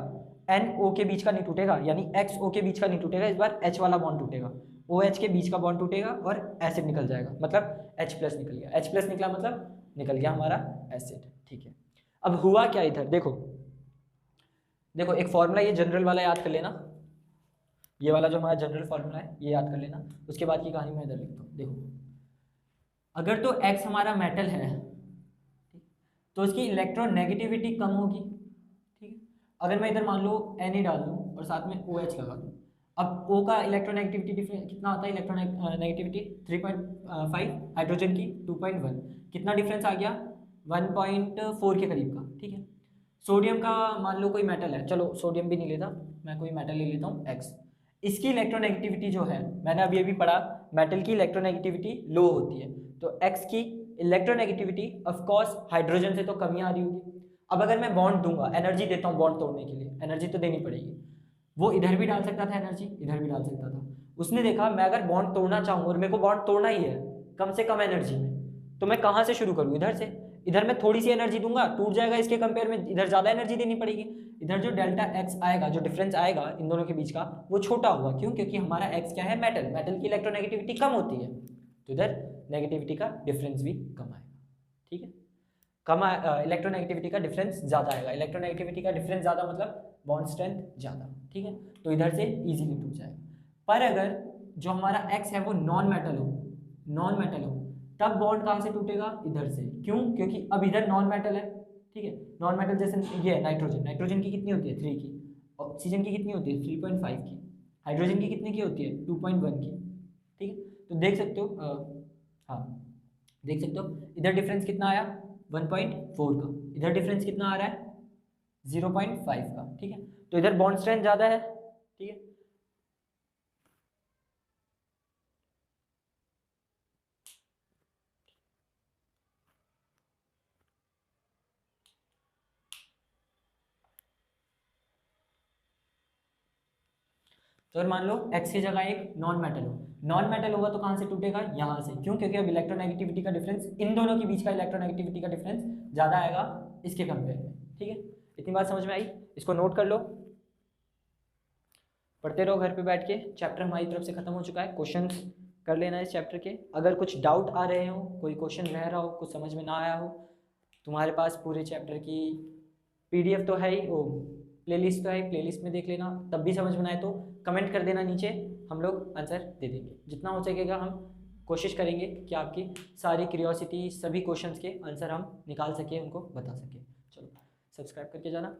NO के बीच का नहीं टूटेगा, यानी XO के बीच का नहीं टूटेगा, इस बार H वाला बॉन्ड टूटेगा, OH के बीच का बॉन्ड टूटेगा और एसिड निकल जाएगा, मतलब H+ निकल गया। H+ निकला मतलब निकल गया हमारा एसिड, ठीक है। अब हुआ क्या इधर? देखो एक फॉर्मूला ये जनरल वाला याद कर लेना, ये वाला जो हमारा जनरल फॉर्मूला है ये याद कर लेना, उसके बाद की कहानी मैं इधर लिखता हूँ। देखो अगर तो X हमारा मेटल है, तो उसकी इलेक्ट्रोनेगेटिविटी कम होगी, ठीक है। अगर मैं इधर मान लो Na डाल दूँ और साथ में OH लगा दूँ। अब O का इलेक्ट्रोनेगेटिविटी डिफरेंस कितना आता है, इलेक्ट्रोनेगेटिविटी 3.5, हाइड्रोजन की 2.1, कितना डिफरेंस आ गया 1.4 के करीब का। ठीक है, सोडियम का मान लो कोई मेटल है, चलो सोडियम भी नहीं लेता मैं, कोई मेटल ले लेता हूँ X। इसकी इलेक्ट्रोनेगेटिविटी जो है, मैंने अभी अभी पढ़ा मेटल की इलेक्ट्रोनेगेटिविटी लो होती है, तो X की इलेक्ट्रोनेगेटिविटी ऑफ कोर्स हाइड्रोजन से तो कमी आ रही होगी। अब अगर मैं बॉन्ड दूंगा, एनर्जी देता हूँ बॉन्ड तोड़ने के लिए, एनर्जी तो देनी पड़ेगी। वो इधर भी डाल सकता था एनर्जी, इधर भी डाल सकता था। उसने देखा मैं अगर बॉन्ड तोड़ना चाहूँ और मेरे को बॉन्ड तोड़ना ही है कम से कम एनर्जी में, तो मैं कहाँ से शुरू करूँ, इधर से। इधर मैं थोड़ी सी एनर्जी दूंगा, टूट जाएगा, इसके कंपेयर में इधर ज़्यादा एनर्जी देनी पड़ेगी। इधर जो डेल्टा एक्स आएगा, जो डिफरेंस आएगा इन दोनों के बीच का, वो छोटा होगा। क्यों? क्योंकि हमारा एक्स क्या है, मेटल, मेटल की इलेक्ट्रोनेगेटिविटी कम होती है, तो इधर नेगेटिविटी का डिफरेंस भी कम आएगा। ठीक है, कम इलेक्ट्रोनेगेटिविटी का डिफरेंस ज़्यादा आएगा। इलेक्ट्रोनेगेटिविटी का डिफरेंस ज़्यादा मतलब बॉन्ड स्ट्रेंथ ज़्यादा। ठीक है, तो इधर से इजीली टूट जाएगा। पर अगर जो हमारा एक्स है वो नॉन मेटल हो, नॉन मेटल हो, तब बॉन्ड कहाँ से टूटेगा, इधर से। क्यों? क्योंकि अब इधर नॉन मेटल है। ठीक है, नॉन मेटल जैसे ये है नाइट्रोजन, नाइट्रोजन की कितनी होती है 3 की, ऑक्सीजन की कितनी होती है 3.5 की, हाइड्रोजन की कितनी की होती है 2.1 की। ठीक है, तो देख सकते हो हाँ देख सकते हो इधर डिफरेंस कितना आया 1.4 का, इधर डिफरेंस कितना आ रहा है 0.5 का। ठीक है, तो इधर बॉन्ड स्ट्रेंथ ज़्यादा है। ठीक है, तो अगर मान लो x की जगह एक नॉन मेटल हो, नॉन मेटल होगा तो कहाँ से टूटेगा, यहाँ से। क्यों? क्योंकि अब इलेक्ट्रोनेगेटिविटी का डिफरेंस, इन दोनों के बीच का इलेक्ट्रोनेगेटिविटी का डिफरेंस ज़्यादा आएगा इसके कंपेयर में। ठीक है, इतनी बात समझ में आई, इसको नोट कर लो, पढ़ते रहो घर पे बैठ के। चैप्टर हमारी तरफ से खत्म हो चुका है, क्वेश्चंस कर लेना इस चैप्टर के। अगर कुछ डाउट आ रहे हो, कोई क्वेश्चन रह रहा हो, कुछ समझ में ना आया हो, तुम्हारे पास पूरे चैप्टर की PDF तो है ही, वो प्लेलिस्ट तो है, प्लेलिस्ट में देख लेना। तब भी समझ में ना आए तो कमेंट कर देना नीचे, हम लोग आंसर दे देंगे। जितना हो सकेगा हम कोशिश करेंगे कि आपकी सारी क्यूरियोसिटी, सभी क्वेश्चंस के आंसर हम निकाल सकें, उनको बता सकें। चलो सब्सक्राइब करके जाना।